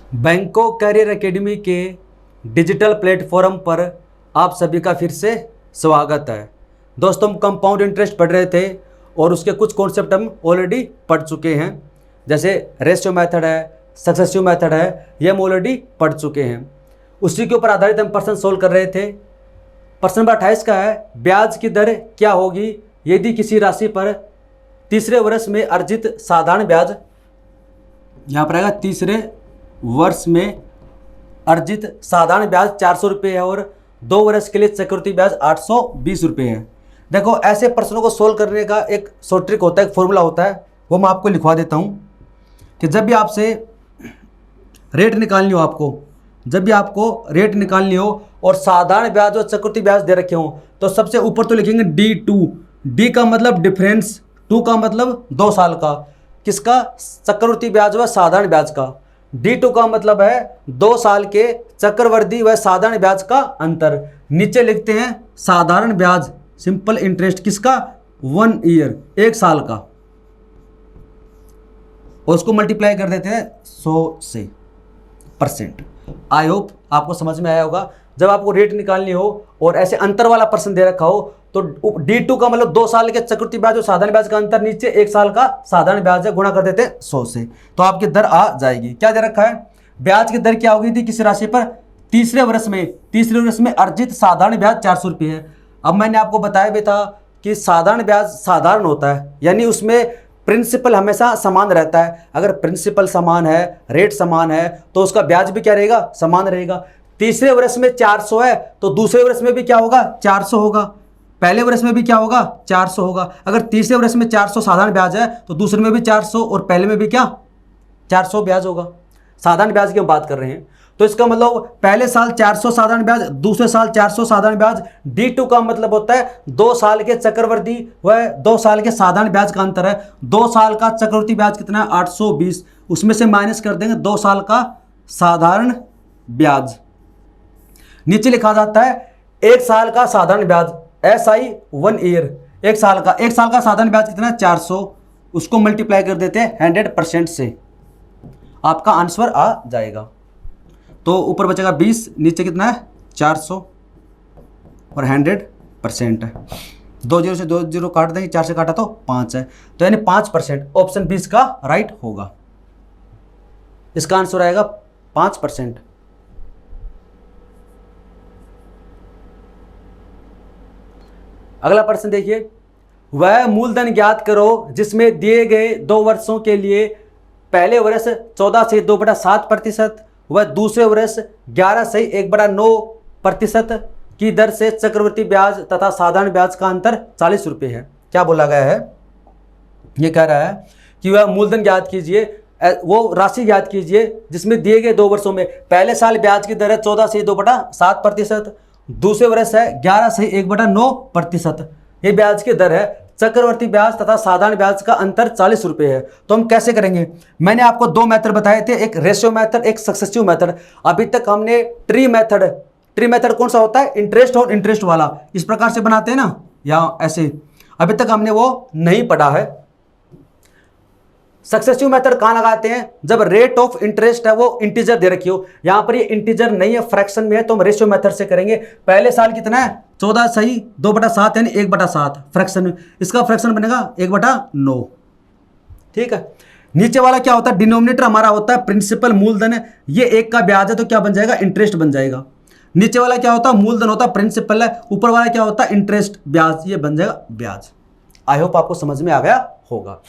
बैंकों career academy के digital platform पर आप सभी का फिर से स्वागत है। दोस्तों, हम कंपाउंड इंटरेस्ट पढ़ रहे थे और उसके कुछ कॉन्सेप्ट हम ऑलरेडी पढ़ चुके हैं, जैसे रेशियो मेथड है, सक्सेसिव मेथड है, ये हम ऑलरेडी पढ़ चुके हैं। उसी के ऊपर आधारित हम प्रश्न सोल्व कर रहे थे। प्रश्न नंबर 28 का है, ब्याज की दर क्या होगी यदि किसी राशि पर तीसरे वर्ष में अर्जित साधारण ब्याज, यहाँ पर आएगा तीसरे वर्ष में अर्जित साधारण ब्याज 400 रुपये है और 2 वर्ष के लिए चक्रवृद्धि ब्याज 820 रुपये है। देखो, ऐसे प्रश्नों को सोल्व करने का एक शॉर्ट ट्रिक होता है, एक फॉर्मूला होता है, वो मैं आपको लिखवा देता हूँ कि जब भी आपसे रेट निकालनी हो, जब भी आपको रेट निकालनी हो और साधारण ब्याज और चक्रवृद्धि ब्याज दे रखे हो, तो सबसे ऊपर तो लिखेंगे D2। डी का मतलब डिफरेंस, 2 का मतलब 2 साल का, किसका? चक्रवृद्धि ब्याज व साधारण ब्याज का। D2 का मतलब है 2 साल के चक्रवृद्धि व साधारण ब्याज का अंतर। नीचे लिखते हैं साधारण ब्याज, सिंपल इंटरेस्ट, किसका? 1 ईयर, 1 साल का, और उसको मल्टीप्लाई कर देते हैं 100 से %। आई होप आपको समझ में आया होगा। जब आपको रेट निकालनी हो और ऐसे अंतर वाला प्रश्न दे रखा हो तो D2 का मतलब 2 साल के चक्रवृद्धि ब्याज और साधारण ब्याज का अंतर, नीचे 1 साल का साधारण ब्याज है, गुणा कर देते हैं 100 से, तो आपकी दर आ जाएगी। क्या दे रखा है? ब्याज की दर क्या होगी थी किसी राशि पर तीसरे वर्ष में अर्जित साधारण ब्याज 400 रुपये है। अब मैंने आपको बताया भी था कि साधारण ब्याज साधारण होता है, यानी उसमें प्रिंसिपल हमेशा समान रहता है। अगर प्रिंसिपल समान है, रेट समान है, तो उसका ब्याज भी क्या रहेगा? समान रहेगा। तीसरे वर्ष में 400 है तो दूसरे वर्ष में भी क्या होगा? 400 होगा। पहले वर्ष में भी क्या होगा? 400 होगा। अगर तीसरे वर्ष में 400 साधारण ब्याज है तो दूसरे में भी 400 और पहले में भी क्या? 400 ब्याज होगा। साधारण ब्याज की हम बात कर रहे हैं, तो इसका मतलब पहले साल 400 साधारण ब्याज, दूसरे साल 400 साधारण ब्याज। D2 का मतलब होता है 2 साल के चक्रवृद्धि व 2 साल के साधारण ब्याज का अंतर है। 2 साल का चक्रवृद्धि ब्याज कितना है? 820, उसमें से माइनस कर देंगे 2 साल का साधारण ब्याज। नीचे लिखा जाता है 1 साल का साधारण ब्याज, SI 1 ईयर, 1 साल का साधारण ब्याज कितना है? 400, उसको मल्टीप्लाई कर देते हैं 100% से, आपका आंसर आ जाएगा। तो ऊपर बचेगा 20, नीचे कितना है? 400 और 100% है। 2 0 से 2 0 काट देंगे, 4 से काटा तो 5 है, तो यानी 5%। ऑप्शन 20 का राइट होगा। इसका आंसर आएगा 5%। अगला प्रश्न देखिए, वह मूलधन ज्ञात करो जिसमें दिए गए 2 वर्षों के लिए पहले वर्ष 14 से 2/7% व दूसरे वर्ष 11 से 1/9% की दर से चक्रवृद्धि ब्याज तथा साधारण ब्याज का अंतर 40 रुपये है। क्या बोला गया है? ये कह रहा है कि वह मूलधन ज्ञात कीजिए, वो राशि ज्ञात कीजिए जिसमें दिए गए 2 वर्षों में पहले साल ब्याज की दर है 14 से 2/7%, दूसरे वर्ष है 11 से 1/9%, ये ब्याज की दर है। चक्रवर्ती ब्याज तथा साधारण ब्याज का अंतर 40 रुपये है। तो हम कैसे करेंगे? मैंने आपको 2 मेथड बताए थे, एक रेशियो मेथड, एक सक्सेसिव मेथड। अभी तक हमने ट्री मेथड कौन सा होता है? इंटरेस्ट और इंटरेस्ट वाला, इस प्रकार से बनाते हैं ना, या ऐसे, अभी तक हमने वो नहीं पढ़ा है। सक्सेसिव मेथड कहाँ लगाते हैं? जब रेट ऑफ इंटरेस्ट है वो इंटीजर दे रखी हो। यहाँ पर ये इंटीजर नहीं है, फ्रैक्शन में है, तो हम रेशियो मेथड से करेंगे। पहले साल कितना है? 14 सही 2/7 यानी 1/7 फ्रैक्शन में, इसका फ्रैक्शन बनेगा 1/9। ठीक है। नीचे वाला क्या होता है? डिनोमिनेटर हमारा होता है प्रिंसिपल, मूलधन है, ये 1 का ब्याज है तो क्या बन जाएगा? इंटरेस्ट बन जाएगा। नीचे वाला क्या होता है? मूलधन होता है, प्रिंसिपल है, ऊपर वाला क्या होता है? इंटरेस्ट, ब्याज, ये बन जाएगा ब्याज। आई होप आपको समझ में आ गया होगा।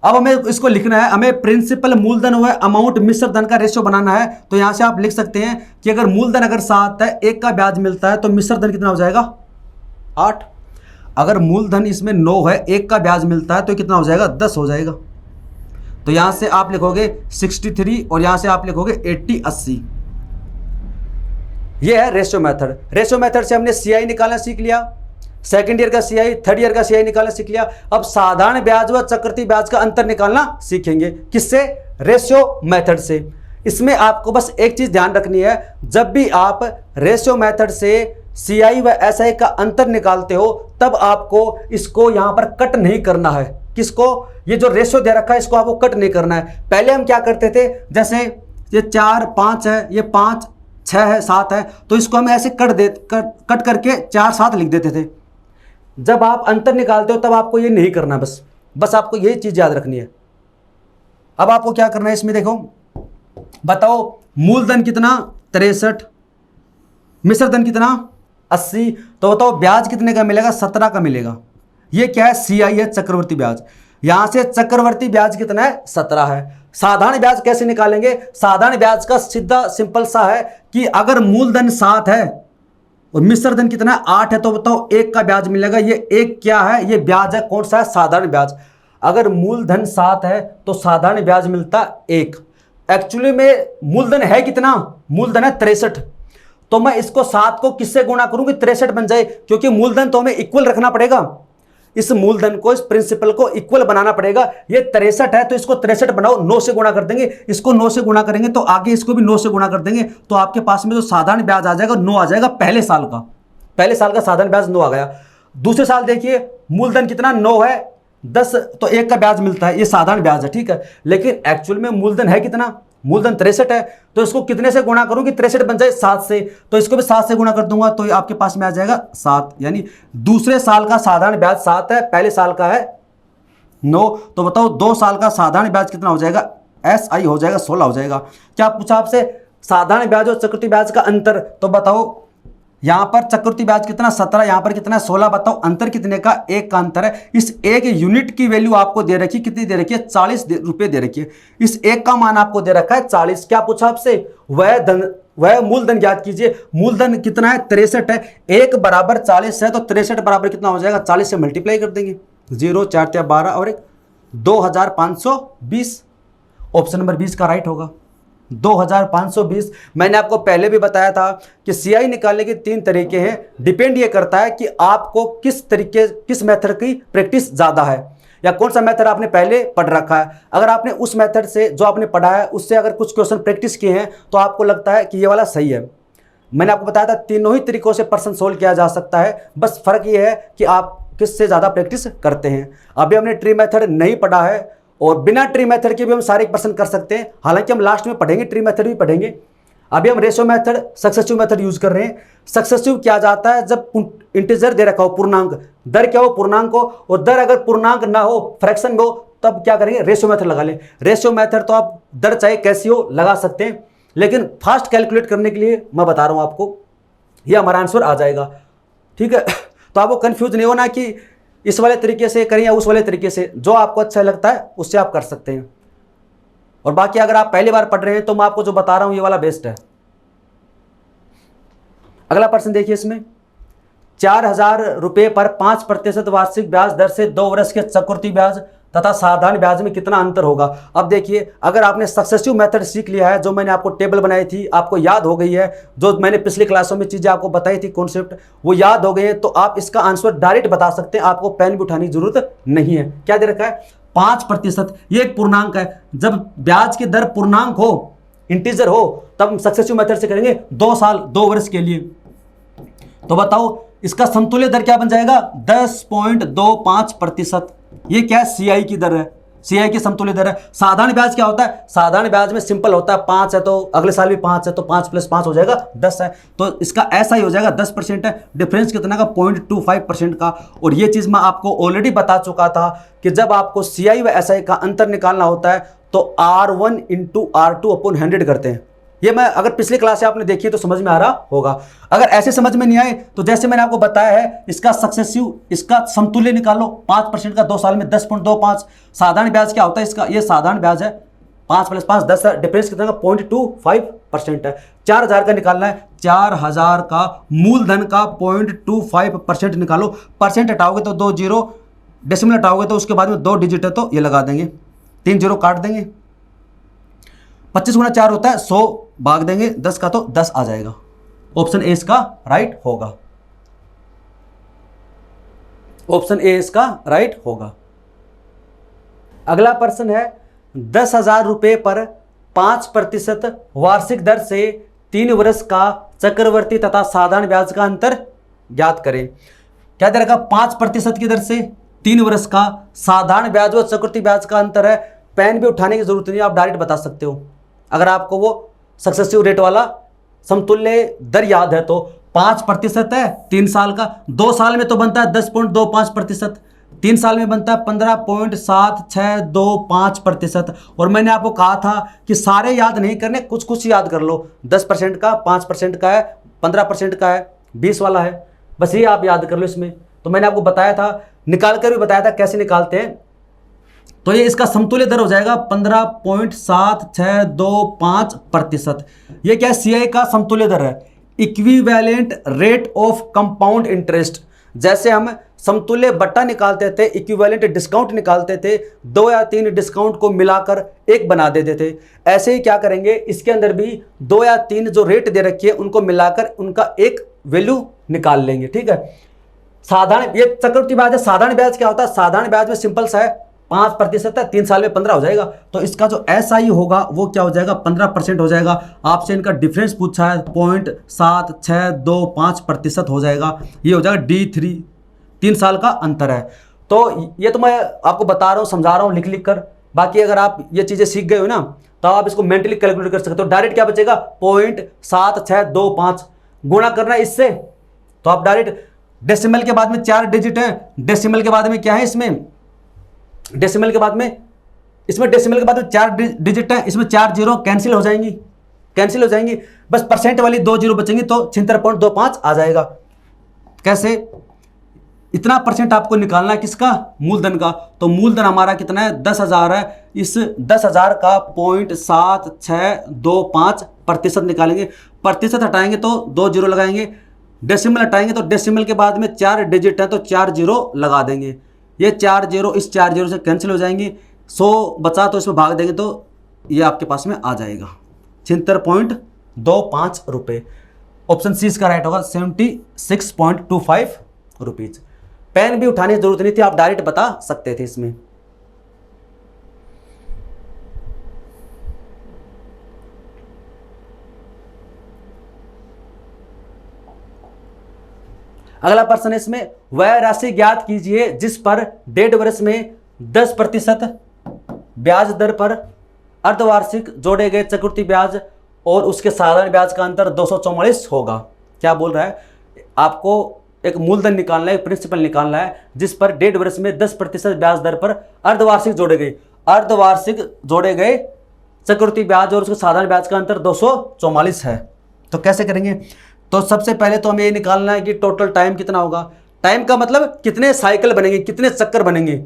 अब हमें इसको लिखना है, हमें प्रिंसिपल, मूलधन हुआ अमाउंट, मिश्र धन का रेशियो बनाना है। तो यहां से आप लिख सकते हैं कि अगर मूलधन अगर 7 है, 1 का ब्याज मिलता है, तो मिश्र धन कितना हो जाएगा? 8। अगर मूलधन इसमें 9 है, 1 का ब्याज मिलता है, तो कितना हो जाएगा? 10 हो जाएगा। तो यहां से आप लिखोगे 63 और यहां से आप लिखोगे 80 80। यह है रेशियो मेथड। रेशियो मेथड से हमने CI निकालना सीख लिया, सेकंड ईयर का CI, थर्ड ईयर का CI निकालना सीख लिया। अब साधारण ब्याज व चक्रवृद्धि ब्याज का अंतर निकालना सीखेंगे। किससे? रेशियो मेथड से। इसमें आपको बस एक चीज ध्यान रखनी है, जब भी आप रेशियो मेथड से CI व SI का अंतर निकालते हो तब आपको इसको यहां पर कट नहीं करना है। किसको? ये जो रेशियो दे रखा है इसको आपको कट नहीं करना है। पहले हम क्या करते थे, जैसे ये 4 5 है, ये 5 6 है, 7 है, तो इसको हम ऐसे कट करके 4 7 लिख देते थे। जब आप अंतर निकालते हो तब आपको ये नहीं करना, बस आपको यही चीज याद रखनी है। अब आपको क्या करना है इसमें, देखो बताओ मूलधन कितना 63, मिश्र धन कितना 80, तो बताओ ब्याज कितने का मिलेगा 17 का मिलेगा। ये क्या है, सीआई है, चक्रवर्ती ब्याज। यहां से चक्रवर्ती ब्याज कितना है 17 है। साधारण ब्याज कैसे निकालेंगे, साधारण ब्याज का सीधा सिंपल सा है कि अगर मूलधन 7 है और मिश्र धन कितना है 8 है, तो बताओ 1 का ब्याज मिलेगा। ये 1 क्या है, ये ब्याज है, कौन सा है, साधारण ब्याज। अगर मूलधन 7 है तो साधारण ब्याज मिलता 1। एक्चुअली में मूलधन है कितना, मूलधन है 63, तो मैं इसको 7 को किससे गुणा करूंगी, 63 बन जाए, क्योंकि मूलधन तो हमें इक्वल रखना पड़ेगा। इस मूलधन को, इस प्रिंसिपल को इक्वल बनाना पड़ेगा। ये 63 है तो इसको 63 बनाओ, 9 से गुणा कर देंगे, इसको 9 से गुणा करेंगे तो आगे इसको भी 9 से गुणा कर देंगे, तो आपके पास में जो साधारण ब्याज आ जाएगा 9 आ जाएगा। पहले साल का साधारण ब्याज 9 आ गया। दूसरे साल देखिए मूलधन कितना 9 है, 10 तो 1 का ब्याज मिलता है, ये साधारण ब्याज है, ठीक है। लेकिन एक्चुअल में मूलधन है कितना, मूलधन 63 है, तो इसको कितने से गुणा करूं कि 63 बन जाए 7 से, तो इसको भी 7 से गुणा कर दूंगा, तो आपके पास में आ जाएगा 7। यानी दूसरे साल का साधारण ब्याज 7 है, पहले साल का है 9। तो बताओ 2 साल का साधारण ब्याज कितना हो जाएगा, SI हो जाएगा 16 हो जाएगा। क्या पूछा आपसे, साधारण ब्याज और चक्रवृद्धि ब्याज का अंतर, तो बताओ यहां पर चक्रवृद्धि ब्याज कितना 17, यहां पर कितना 16, बताओ अंतर कितने का, 1 का अंतर है। इस 1 यूनिट की वैल्यू आपको दे रखी, कितनी दे रखी है, 40 रुपए दे रखी है। इस 1 का मान आपको दे रखा है 40। क्या पूछा आपसे, वह मूलधन ज्ञात कीजिए। मूलधन कितना है 63 है, 1 बराबर 40 है, तो 63 बराबर कितना हो जाएगा, 40 से मल्टीप्लाई कर देंगे, 0 4 4 12 और 1 2520। ऑप्शन नंबर 20 का राइट होगा 2520। मैंने आपको पहले भी बताया था कि सीआई निकालने के 3 तरीके हैं। डिपेंड ये करता है कि आपको किस मेथड की प्रैक्टिस ज़्यादा है, या कौन सा मेथड आपने पहले पढ़ रखा है। अगर आपने उस मेथड से जो आपने पढ़ा है उससे अगर कुछ क्वेश्चन प्रैक्टिस किए हैं तो आपको लगता है कि ये वाला सही है। मैंने आपको बताया था तीनों ही तरीकों से प्रश्न सोल्व किया जा सकता है, बस फर्क ये है कि आप किससे ज़्यादा प्रैक्टिस करते हैं। अभी हमने ट्री मेथड नहीं पढ़ा है, और बिना ट्री मेथड के भी हम सारे प्रश्न कर सकते हैं, हालांकि हम लास्ट में पढ़ेंगे, ट्री मेथड भी पढ़ेंगे। अभी हम ratio method, successive method use कर रहे हैं। सक्सेसिव किया जाता है जब इंटीजर दे रखा हो, पूर्णांक, दर क्या हो, पूर्णांक हो, और दर अगर पूर्णांक ना हो, फ्रैक्शन में हो, तब क्या करेंगे, रेशो मेथड लगा लें। रेशो मेथड तो आप दर चाहे कैसी हो लगा सकते हैं, लेकिन फास्ट कैलकुलेट करने के लिए मैं बता रहा हूं आपको, यह हमारा आंसर आ जाएगा, ठीक है। तो आपको कंफ्यूज नहीं होना कि इस वाले तरीके से करें या उस वाले तरीके से, जो आपको अच्छा लगता है उससे आप कर सकते हैं। और बाकी अगर आप पहली बार पढ़ रहे हैं तो मैं आपको जो बता रहा हूं ये वाला बेस्ट है। अगला प्रश्न देखिए, इसमें 4000 रुपए पर 5% वार्षिक ब्याज दर से 2 वर्ष के चक्रवृद्धि ब्याज तथा साधारण ब्याज में कितना अंतर होगा। अब देखिए, अगर आपने सक्सेसिव मेथड सीख लिया है, जो मैंने आपको टेबल बनाई थी आपको याद हो गई है, जो मैंने पिछली क्लासों में चीजें आपको बताई थी कॉन्सेप्ट वो याद हो गए हैं, तो आप इसका आंसर डायरेक्ट बता सकते हैं, आपको पेन भी उठाने की जरूरत नहीं है। क्या दे रखा है 5%, ये एक पूर्णांक है। जब ब्याज की दर पूर्णांक हो, इंटीजर हो, तब हम सक्सेसिव मेथड से करेंगे 2 साल 2 वर्ष के लिए। तो बताओ इसका समतुल्य दर क्या बन जाएगा, 10.25%। ये क्या है, सीआई की दर है, सीआई की समतुल्य दर है। साधारण ब्याज क्या होता है, साधारण ब्याज में सिंपल होता है, 5 है तो अगले साल भी 5 है, तो 5 + 5 हो जाएगा 10 है, तो इसका ऐसा ही हो जाएगा 10% है। डिफरेंस कितना का, 0.25% का। और ये चीज मैं आपको ऑलरेडी बता चुका था कि जब आपको सीआई व एसआई का अंतर निकालना होता है तो R1 × R2/100 करते हैं। ये मैं अगर पिछली क्लास से आपने देखी तो समझ में आ रहा होगा। अगर ऐसे समझ में नहीं आए तो जैसे मैंने आपको बताया है, इसका सक्सेसिव, इसका समतुल्य निकालो, 5% का 2 साल में 10.25। साधारण ब्याज क्या होता है इसका, ये साधारण ब्याज है, 5 + 5 10 है, डिफरेंस कितना का 0.25% है। 4000 का निकालना है, 4000 का मूलधन का 0.25% निकालो। परसेंट हटाओगे तो 2 0, डेसिमल हटाओगे तो उसके बाद में 2 डिजिट है, तो ये लगा देंगे, 3 0 काट देंगे। 25 × 4 होता है 100, भाग देंगे 10 का तो 10 आ जाएगा। ऑप्शन ए इसका राइट होगा, ऑप्शन ए इसका राइट होगा। अगला प्रश्न है 10,000 रुपए पर 5% वार्षिक दर से 3 वर्ष का चक्रवर्ती तथा साधारण ब्याज का अंतर ज्ञात करें। क्या दे रखा, 5% की दर से 3 वर्ष का साधारण ब्याज और चक्रवर्ती ब्याज का अंतर है। पेन भी उठाने की जरूरत नहीं, आप डायरेक्ट बता सकते हो। अगर आपको वो सक्सेसिव रेट वाला समतुल्य दर याद है तो 5% है 3 साल का, 2 साल में तो बनता है 10.25%, 3 साल में बनता है 15.7625%। और मैंने आपको कहा था कि सारे याद नहीं करने, कुछ कुछ याद कर लो। 10% का, 5% का है, 15% का है, 20 वाला है, बस ये आप याद कर लो इसमें। तो मैंने आपको बताया था, निकाल कर भी बताया था कैसे निकालते हैं। तो ये इसका समतुल्य दर हो जाएगा 15.7625%। ये क्या है, सीआई का समतुल्य दर है, equivalent rate of compound interest. जैसे हम समतुल्य बट्टा निकालते थे, इक्विवेलेंट डिस्काउंट निकालते थे, 2 या 3 डिस्काउंट को मिलाकर एक बना देते थे, ऐसे ही क्या करेंगे इसके अंदर भी 2 या 3 जो रेट दे रखी है उनको मिलाकर उनका एक वैल्यू निकाल लेंगे। ठीक है, साधारण, ये चक्रवृद्धि ब्याज है। साधारण ब्याज क्या होता है, साधारण ब्याज में सिंपल सा है, 5% है, 3 साल में 15 हो जाएगा। तो इसका जो SI होगा वो क्या हो जाएगा, 15% हो जाएगा। आपसे इनका डिफरेंस पूछा है, 0.7625% हो जाएगा। ये हो जाएगा D3, 3 साल का अंतर है। तो ये तो मैं आपको बता रहा हूँ, समझा रहा हूँ लिख लिख कर। बाकी अगर आप ये चीज़ें सीख गए हो ना तो आप इसको मेंटली कैलकुलेट कर सकते हो। डायरेक्ट क्या बचेगा, 0.7625 गुणा करना है इससे, तो आप डायरेक्ट डेसिमल के बाद में 4 डिजिट है, डेसिमल के बाद में क्या है इसमें, डेसिमल के बाद में, इसमें डेसिमल के बाद में 4 डिजिट है, इसमें 4 जीरो कैंसिल हो जाएंगी, कैंसिल हो जाएंगी, बस परसेंट वाली 2 जीरो बचेंगी तो 76.25 आ जाएगा। कैसे, इतना परसेंट आपको निकालना है किसका, मूलधन का। तो मूलधन हमारा कितना है, 10,000 है। इस 10,000 का 0.7625% निकालेंगे। प्रतिशत हटाएंगे तो 2 जीरो लगाएंगे, डेसिमल हटाएंगे तो डेसिमल के बाद में 4 डिजिट है तो 4 जीरो लगा देंगे। ये 4 जीरो इस 4 जीरो से कैंसिल हो जाएंगी, 100 बचा तो इसमें भाग देंगे तो ये आपके पास में आ जाएगा 76.25 रुपये। ऑप्शन सी इसका राइट होगा, 76.25 रुपीज। पेन भी उठाने की जरूरत नहीं थी, आप डायरेक्ट बता सकते थे इसमें। अगला प्रश्न है इसमें, वह राशि ज्ञात कीजिए जिस पर डेढ़ वर्ष में 10% ब्याज दर पर अर्धवार्षिक जोड़े गए चक्रवृद्धि ब्याज और उसके साधारण ब्याज का अंतर 244 होगा। क्या बोल रहा है, आपको एक मूलधन निकालना है, प्रिंसिपल निकालना है जिस पर डेढ़ वर्ष में 10% ब्याज दर पर अर्धवार्षिक जोड़े गए, अर्धवार्षिक जोड़े गए चक्रवृद्धि ब्याज और उसके साधारण ब्याज का अंतर 244 है। तो कैसे करेंगे, तो सबसे पहले तो हमें ये निकालना है कि टोटल टाइम कितना होगा। टाइम का मतलब कितने साइकिल बनेंगे, कितने चक्कर बनेंगे,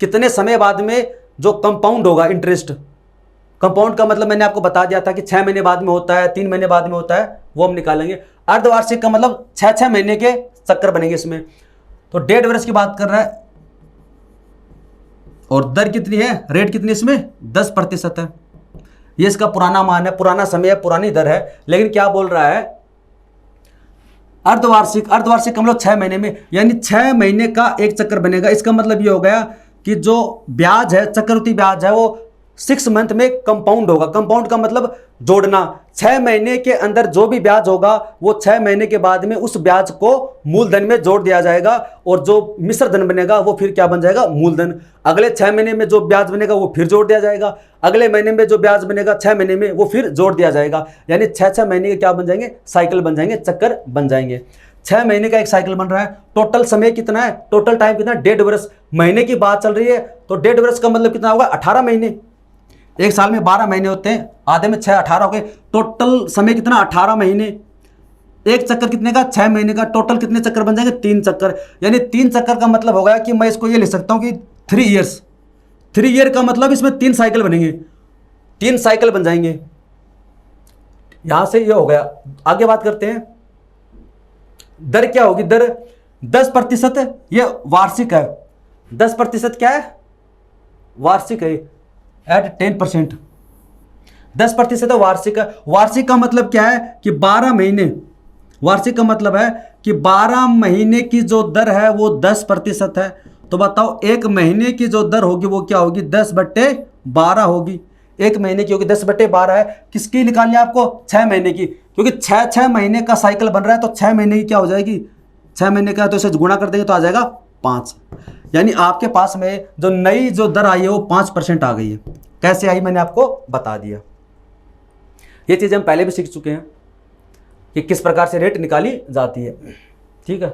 कितने समय बाद में जो कंपाउंड होगा इंटरेस्ट। कंपाउंड का मतलब मैंने आपको बता दिया था कि 6 महीने बाद में होता है, 3 महीने बाद में होता है, वो हम निकालेंगे। अर्धवार्षिक का मतलब 6 महीने के चक्कर बनेंगे इसमें। तो डेढ़ वर्ष की बात कर रहा है और दर कितनी है, रेट कितनी इसमें 10% है। ये इसका पुराना मान है, पुराना समय है, पुरानी दर है। लेकिन क्या बोल रहा है, अर्धवार्षिक, अर्धवार्षिक का मतलब 6 महीने में, यानी 6 महीने का एक चक्कर बनेगा। इसका मतलब ये हो गया कि जो ब्याज है, चक्रवृद्धि ब्याज है, वो 6 मंथ में कंपाउंड होगा। कंपाउंड का मतलब जोड़ना। 6 महीने के अंदर जो भी ब्याज होगा वो 6 महीने के बाद में उस ब्याज को मूलधन में जोड़ दिया जाएगा और जो मिश्र धन बनेगा वो फिर क्या बन जाएगा, मूलधन। अगले 6 महीने में जो ब्याज बनेगा वो फिर जोड़ दिया जाएगा, अगले महीने में जो ब्याज बनेगा 6 महीने में वो फिर जोड़ दिया जाएगा। यानी 6 महीने के क्या बन जाएंगे, साइकिल बन जाएंगे, चक्कर बन जाएंगे। 6 महीने का एक साइकिल बन रहा है। टोटल समय कितना है, टोटल टाइम कितना, डेढ़ वर्ष। महीने की बात चल रही है तो डेढ़ वर्ष का मतलब कितना होगा, 18 महीने। एक साल में 12 महीने होते हैं, आधे में 6, 18 हो गए। टोटल समय कितना, 18 महीने। एक चक्कर कितने का, 6 महीने का। टोटल कितने चक्कर बन जाएंगे, 3 चक्कर। यानी 3 चक्कर का मतलब होगा कि मैं इसको ये लिख सकता हूं कि 3 ईयर्स। 3 ईयर का मतलब इसमें 3 साइकिल बनेंगे, 3 साइकिल बन जाएंगे। यहां से ये हो गया। आगे बात करते हैं, दर क्या होगी, दर 10%। ये वार्षिक है, 10% क्या है, वार्षिक है। एट 10%, 10% वार्षिक है। वार्षिक का मतलब क्या है कि 12 महीने, वार्षिक का मतलब है कि 12 महीने की जो दर है वो 10% है। तो बताओ एक महीने की जो दर होगी वो क्या होगी, 10/12 होगी। एक महीने की होगी 10/12 है। किसकी निकालनी है आपको, 6 महीने की, क्योंकि 6 महीने का साइकिल बन रहा है। तो 6 महीने की क्या हो जाएगी, 6 महीने का तो इसे गुणा कर देंगे तो आ जाएगा 5। यानी आपके पास में जो नई जो दर आई है वो 5% आ गई है। कैसे आई मैंने आपको बता दिया। ये चीज़ हम पहले भी सीख चुके हैं कि किस प्रकार से रेट निकाली जाती है। ठीक है,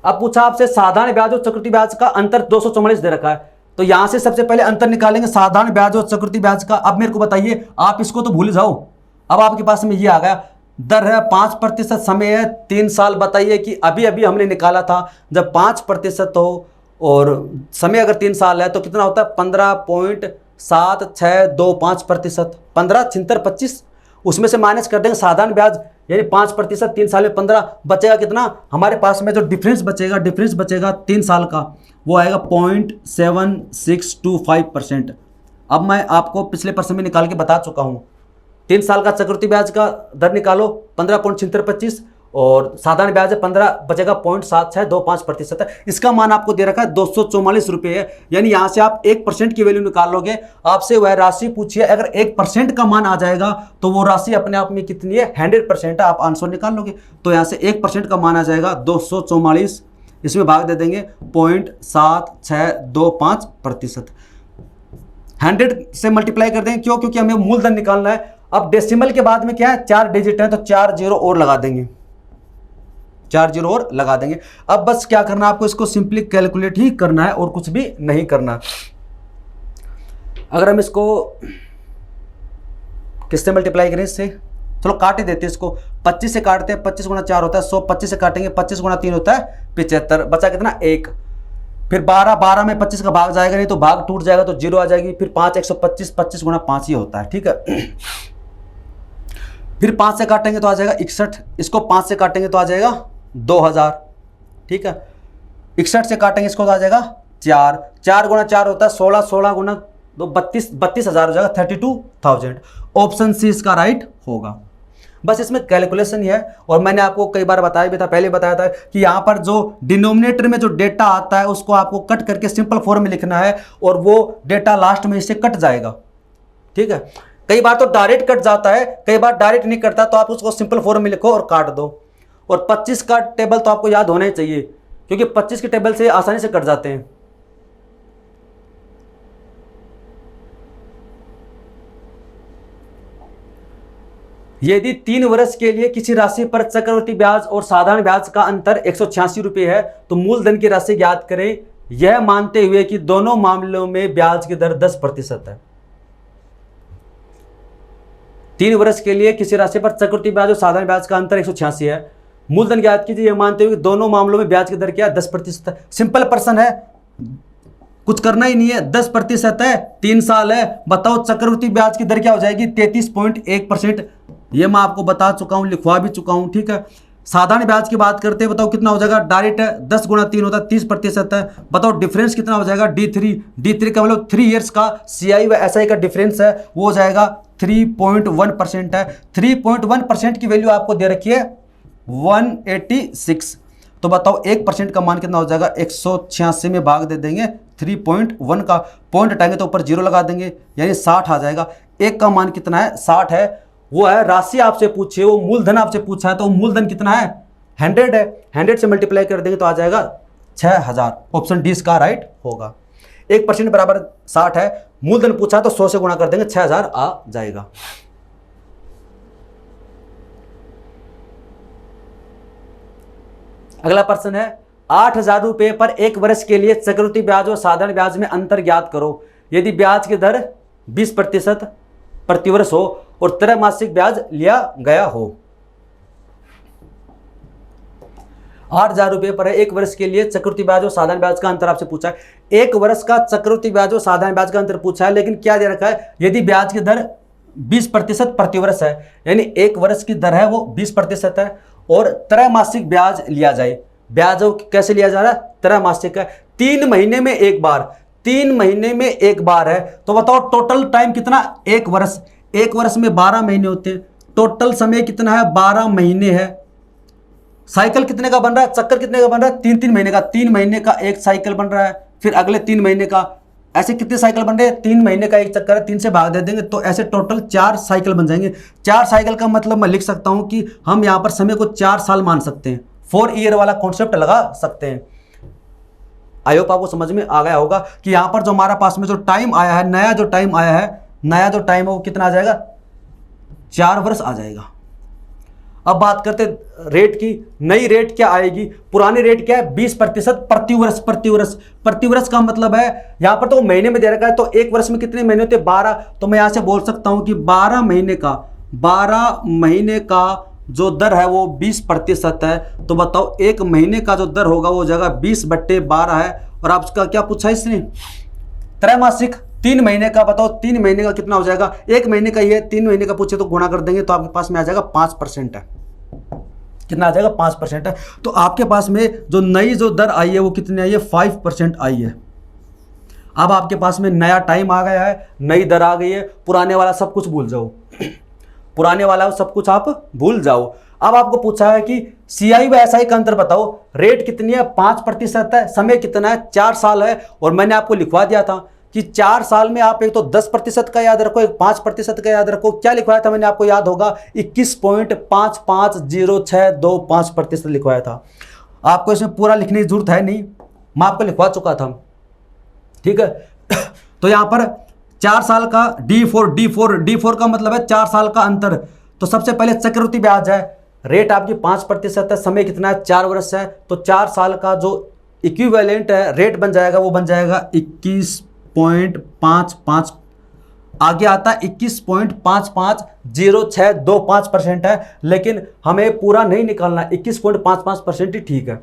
अब पूछा आपसे साधारण ब्याज और चक्रवृद्धि ब्याज का अंतर 244 दे रखा है, तो यहां से सबसे पहले अंतर निकालेंगे साधारण ब्याज और चक्रवृद्धि ब्याज का। अब मेरे को बताइए, आप इसको तो भूल जाओ, अब आपके पास में ये आ गया, दर है 5%, समय है 3 साल। बताइए कि अभी अभी हमने निकाला था, जब 5% हो और समय अगर 3 साल है तो कितना होता है 15.7625%। 15 छिहत्तर 25, उसमें से माइनस कर देंगे साधारण ब्याज, यानी 5%, 3 साल में 15, बचेगा कितना हमारे पास में जो डिफरेंस बचेगा 3 साल का, वो आएगा 0.7625%। अब मैं आपको पिछले प्रश्न में निकाल के बता चुका हूँ, 3 साल का चक्रवृद्धि ब्याज का दर निकालो 15.7625 और साधारण ब्याज है 15, बचेगा 0.7625% है। इसका मान आपको दे रखा है 244 रुपये है, यानी यहाँ से आप 1% की वैल्यू निकाल लोगे। आपसे वह राशि पूछिए, अगर 1% का मान आ जाएगा तो वो राशि अपने आप में कितनी है 100% है, आप आंसर निकाल लोगे। तो यहाँ से 1% का मान आ जाएगा 244, इसमें भाग दे देंगे 0.7625%। 100 से मल्टीप्लाई कर देंगे, क्यों? क्योंकि हमें मूलधन निकालना है। अब डेसिमल के बाद में क्या है 4 डिजिट है, तो 4 जीरो और लगा देंगे, 4 जीरो और लगा देंगे। अब बस क्या करना है आपको, इसको सिंपली कैलकुलेट ही करना है और कुछ भी नहीं करना। अगर हम इसको किससे मल्टीप्लाई करें, इससे चलो काट ही देते हैं इसको, 25 से काटते हैं, 25 गुना 4 होता है 100, 25 से काटेंगे 25 गुना 3 होता है 75, बचा कितना 1। फिर 12 में 25 का भाग जाएगा, नहीं तो भाग टूट जाएगा तो जीरो आ जाएगी। फिर 5 125, 25 गुना 5 ही होता है। ठीक है, फिर 5 से काटेंगे तो आ जाएगा 61, इसको 5 से काटेंगे तो आ जाएगा 2000। ठीक है, 61 से काटेंगे इसको तो आ जाएगा 4, 4 गुना 4 होता है 16, 16 गुना 2 32,000 हो जाएगा 32,000। ऑप्शन सी इसका राइट होगा। बस इसमें कैलकुलेशन ही है, और मैंने आपको कई बार बताया भी था, पहले बताया था कि यहाँ पर जो डिनोमिनेटर में जो डेटा आता है उसको आपको कट करके सिंपल फॉर्म में लिखना है, और वो डेटा लास्ट में इससे कट जाएगा। ठीक है, कई बार तो डायरेक्ट कट जाता है, कई बार डायरेक्ट नहीं कटता, तो आप उसको सिंपल फॉर्म में लिखो और काट दो। और 25 का टेबल तो आपको याद होना ही चाहिए, क्योंकि 25 के टेबल से आसानी से कट जाते हैं। यदि 3 वर्ष के लिए किसी राशि पर चक्रवृद्धि ब्याज और साधारण ब्याज का अंतर 186 रुपये है, तो मूलधन की राशि ज्ञात करें, यह मानते हुए कि दोनों मामलों में ब्याज की दर 10% है। 3 वर्ष के लिए किसी राशि पर चक्रवृद्धि ब्याज और साधारण ब्याज का अंतर 186 है, मूलधन ज्ञात कीजिए, यह मानते हुए कि दोनों मामलों में ब्याज की दर क्या 10% है। सिंपल प्रश्न है, कुछ करना ही नहीं है, 10% है, 3 साल है, बताओ चक्रवृद्धि ब्याज की दर क्या हो जाएगी 33.1%। ये मैं आपको बता चुका हूं, लिखवा भी चुका हूं। ठीक है, साधारण ब्याज की बात करते हैं, बताओ कितना हो जाएगा, डायरेक्ट है 10 गुना 3 होता है 30% है, बताओ डिफरेंस कितना हो जाएगा D3 का मतलब 3 ईयर्स का CI व SI का डिफरेंस है, वो हो जाएगा 3.1% है। 3.1% की वैल्यू आपको दे रखी है 186, तो बताओ 1% का मान कितना हो जाएगा 186 में भाग दे देंगे 3.1 का, पॉइंट हटाएंगे तो ऊपर जीरो लगा देंगे, यानी 60 आ जाएगा। 1 का मान कितना है 60 है, वो है राशि आपसे पूछे, वो मूलधन आपसे पूछा है, तो मूलधन कितना है 100 है, 100 से मल्टीप्लाई कर देंगे तो आ जाएगा 6000। ऑप्शन डी इसका राइट होगा। 1% बराबर 60 है, मूलधन पूछा तो 100 से गुणा कर देंगे 6000 आ जाएगा। अगला प्रश्न है 8000 रुपये पर 1 वर्ष के लिए चक्रवृद्धि ब्याज और साधारण ब्याज में अंतर ज्ञात करो, यदि ब्याज की दर 20% प्रतिवर्ष हो और त्रैमासिक ब्याज लिया गया हो। 8000 रुपये पर 1 वर्ष के लिए चक्रवृद्धि ब्याज और साधारण ब्याज का अंतर आपसे पूछा है। 1 वर्ष का चक्रवृद्धि ब्याज और साधारण ब्याज का अंतर पूछा है, लेकिन क्या दे रखा है, यदि ब्याज की दर 20% प्रतिवर्ष है, यानी 1 वर्ष की दर है वो 20% है, और त्रैमासिक ब्याज लिया जाए। ब्याज कैसे लिया जा रहा है, त्रैमासिक है, 3 महीने में एक बार, 3 महीने में एक बार है, तो बताओ टोटल टाइम कितना 1 वर्ष, 1 वर्ष में 12 महीने होते हैं, टोटल समय कितना है 12 महीने है। साइकिल कितने का बन रहा है, चक्कर कितने का बन रहा है 3-3 महीने का, 3 महीने का एक साइकिल बन रहा है, फिर अगले 3 महीने का, ऐसे कितने साइकिल बन रहे हैं, 3 महीने का एक चक्कर है, 3 से भाग दे देंगे तो ऐसे टोटल 4 साइकिल बन जाएंगे। 4 साइकिल का मतलब मैं लिख सकता हूं कि हम यहां पर समय को 4 साल मान सकते हैं, 4 ईयर वाला कॉन्सेप्ट लगा सकते हैं। आई होप आपको समझ में आ गया होगा कि यहां पर जो हमारा पास में जो टाइम आया है, नया जो टाइम आया है, नया जो टाइम है वो कितना आ जाएगा 4 वर्ष आ जाएगा। अब बात करते रेट की। नई रेट क्या आएगी? पुरानी रेट क्या है? 20% प्रतिवर्ष। प्रतिवर्ष का मतलब है यहां पर तो महीने में दे रखा है, तो एक वर्ष में कितने महीने होते हैं? 12। तो मैं यहां से बोल सकता हूं कि 12 महीने का जो दर है वो 20% है। तो बताओ एक महीने का जो दर होगा वो जगह 20/12 है। और आपका क्या पूछा इसने? त्रैमासिक 3 महीने का। बताओ 3 महीने का कितना हो जाएगा? एक महीने का ये 3 महीने का पूछे तो गुणा कर देंगे तो आपके पास में आ जाएगा 5% है। कितना आ जाएगा? 5% है। तो आपके पास में जो नई जो दर आई है वो कितनी आई है? 5% आई है। अब आपके पास में नया टाइम आ गया है, नई दर आ गई है। पुराने वाला सब कुछ भूल जाओ, पुराने वाला सब कुछ आप भूल जाओ। अब आपको पूछा है कि CI व SI का अंतर बताओ। रेट कितनी है? 5% है। समय कितना है? 4 साल है। और मैंने आपको लिखवा दिया था कि 4 साल में आप एक तो 10% का याद रखो, एक 5% का याद रखो। क्या लिखवाया था मैंने? आपको याद होगा 21.55062 लिखवाया था। आपको इसमें पूरा लिखने की जरूरत है नहीं, मैं आपको लिखवा चुका था, ठीक है। तो यहां पर 4 साल का D4 का मतलब है 4 साल का अंतर। तो सबसे पहले चक्रवृद्धि ब्याज है। रेट आपकी 5% है, समय कितना है? 4 वर्ष है। तो 4 साल का जो इक्विवेलेंट है रेट बन जाएगा वो बन जाएगा 21.55। आगे आता है 21.550625% है, लेकिन हमें पूरा नहीं निकालना, 21.55% ही ठीक है।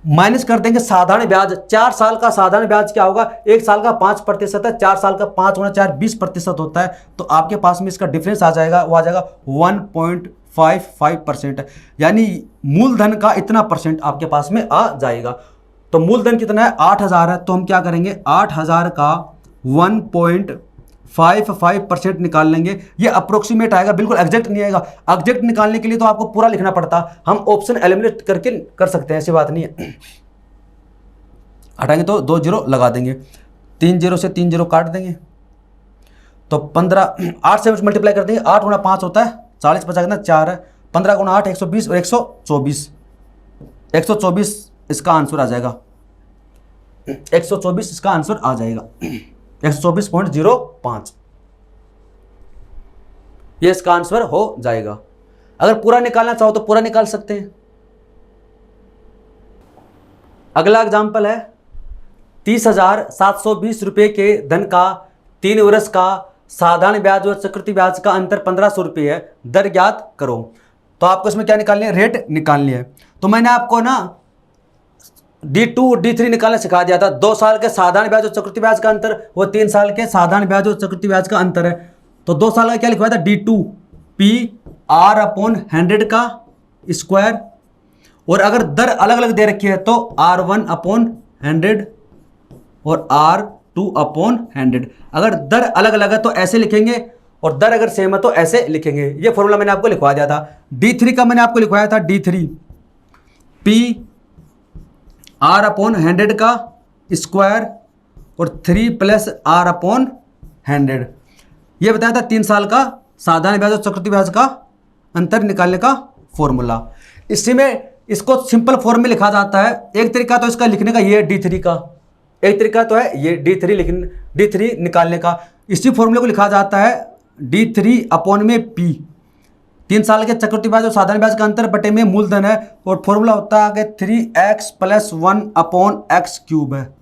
माइनस कर देंगे साधारण ब्याज। 4 साल का साधारण ब्याज क्या होगा? 1 साल का 5% है, 4 साल का 5 गुणा 4 20% होता है। तो आपके पास में इसका डिफरेंस आ जाएगा, वो आ जाएगा 1.55%। यानी मूलधन का इतना परसेंट आपके पास में आ जाएगा। तो मूलधन कितना है? 8,000 है। तो हम क्या करेंगे? 8,000 का 1.55% निकाल लेंगे। ये अप्रोक्सीमेट आएगा, बिल्कुल एग्जैक्ट नहीं आएगा। एग्जैक्ट निकालने के लिए तो आपको पूरा लिखना पड़ता। हम ऑप्शन एलिमिनेट करके कर सकते हैं, ऐसी बात नहीं है। हटाएंगे तो 2 0 लगा देंगे, 3 0 से 3 0 काट देंगे। तो 15 8 से मल्टीप्लाई कर देंगे। 8 गुणा 5 होता है 40, 50 कितना 4 है। 15 गुणा 8 120 और 124 इसका आंसर आ जाएगा। 124 इसका आंसर आ जाएगा। 124.05 ये इसका आंसर हो जाएगा। अगर पूरा निकालना चाहो तो पूरा निकाल सकते हैं। अगला एग्जांपल है 30,720 रुपये के धन का 3 वर्ष का साधारण ब्याज और चक्रवृद्धि ब्याज का अंतर 1,500 रुपये है। दर ज्ञात करो। तो आपको इसमें क्या निकालनी है? रेट निकालनी है। तो मैंने आपको ना D2 D3 निकालना सिखा दिया था। 2 साल के साधारण ब्याज और चक्रवृद्धि ब्याज का अंतर, वो 3 साल के साधारण ब्याज और चक्रवृद्धि ब्याज का अंतर है। तो 2 साल का क्या लिखवाया था? D2 PR/100 का स्क्वायर। और अगर दर अलग अलग दे रखी है तो R1/100 और R2/100। अगर दर अलग अलग है तो ऐसे लिखेंगे, और दर अगर सेम है तो ऐसे लिखेंगे। ये फॉर्मूला मैंने आपको लिखवा दिया था। D3 का मैंने आपको लिखवाया था D3 PR/100 का स्क्वायर और 3 + R/100। ये बताया था 3 साल का साधारण ब्याज और चक्रवृद्धि ब्याज का अंतर निकालने का फॉर्मूला। इसी में इसको सिंपल फॉर्म में लिखा जाता है। एक तरीका तो इसका लिखने का ये है D3 का, एक तरीका तो है ये D3 निकालने का। इसी फॉर्मूले को लिखा जाता है D3/P। 3 साल के चक्रवृद्धि ब्याज और साधारण ब्याज का अंतर बटे में मूलधन है, और फॉर्मूला होता है कि 3x + 1/x³ है।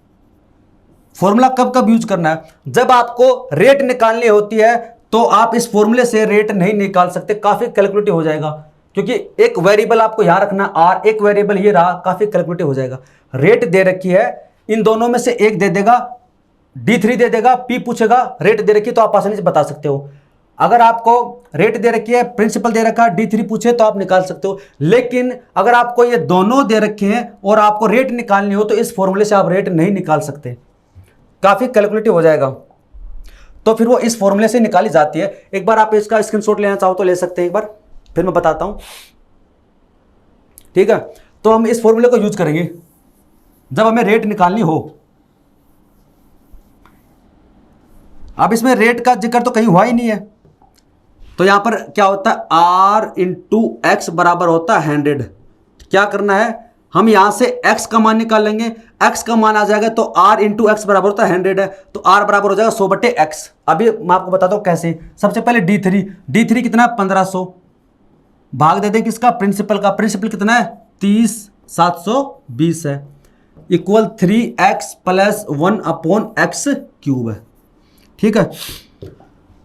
फॉर्मूला कब कब यूज करना है? जब आपको रेट निकालनी होती है तो आप इस फॉर्मूले से रेट नहीं निकाल सकते, काफी कैलकुलेटिव हो जाएगा। क्योंकि एक वेरिएबल आपको यहां रखना R, एक वेरिएबल ये रहा, काफी कैलकुलेटिव हो जाएगा। रेट दे रखी है, इन दोनों में से एक दे देगा, D3 दे देगा, P पूछेगा, रेट दे रखी है, तो आप आसानी से बता सकते हो। अगर आपको रेट दे रखी है, प्रिंसिपल दे रखा है, D3 पूछे तो आप निकाल सकते हो। लेकिन अगर आपको ये दोनों दे रखे हैं और आपको रेट निकालनी हो तो इस फॉर्मूले से आप रेट नहीं निकाल सकते, काफी कैलकुलेटिव हो जाएगा। तो फिर वो इस फॉर्मूले से निकाली जाती है। एक बार आप इसका स्क्रीनशॉट लेना चाहो तो ले सकते हैं, एक बार फिर मैं बताता हूं, ठीक है। तो हम इस फॉर्मूले को यूज करेंगे जब हमें रेट निकालनी हो। अब इसमें रेट का जिक्र तो कहीं हुआ ही नहीं है, तो यहां पर क्या होता है R × X बराबर होता है 100। क्या करना है? हम यहां से x का मान निकाल लेंगे, x का मान आ जाएगा तो r इंटू एक्स बराबर होता है 100 है, तो r बराबर हो जाएगा 100/x। अभी मैं आपको बताता हूं कैसे। सबसे पहले d3 कितना है 1500, भाग दे दें किसका, प्रिंसिपल का। प्रिंसिपल कितना है 30,720 है, इक्वल 3x + 1/x³ है। ठीक है,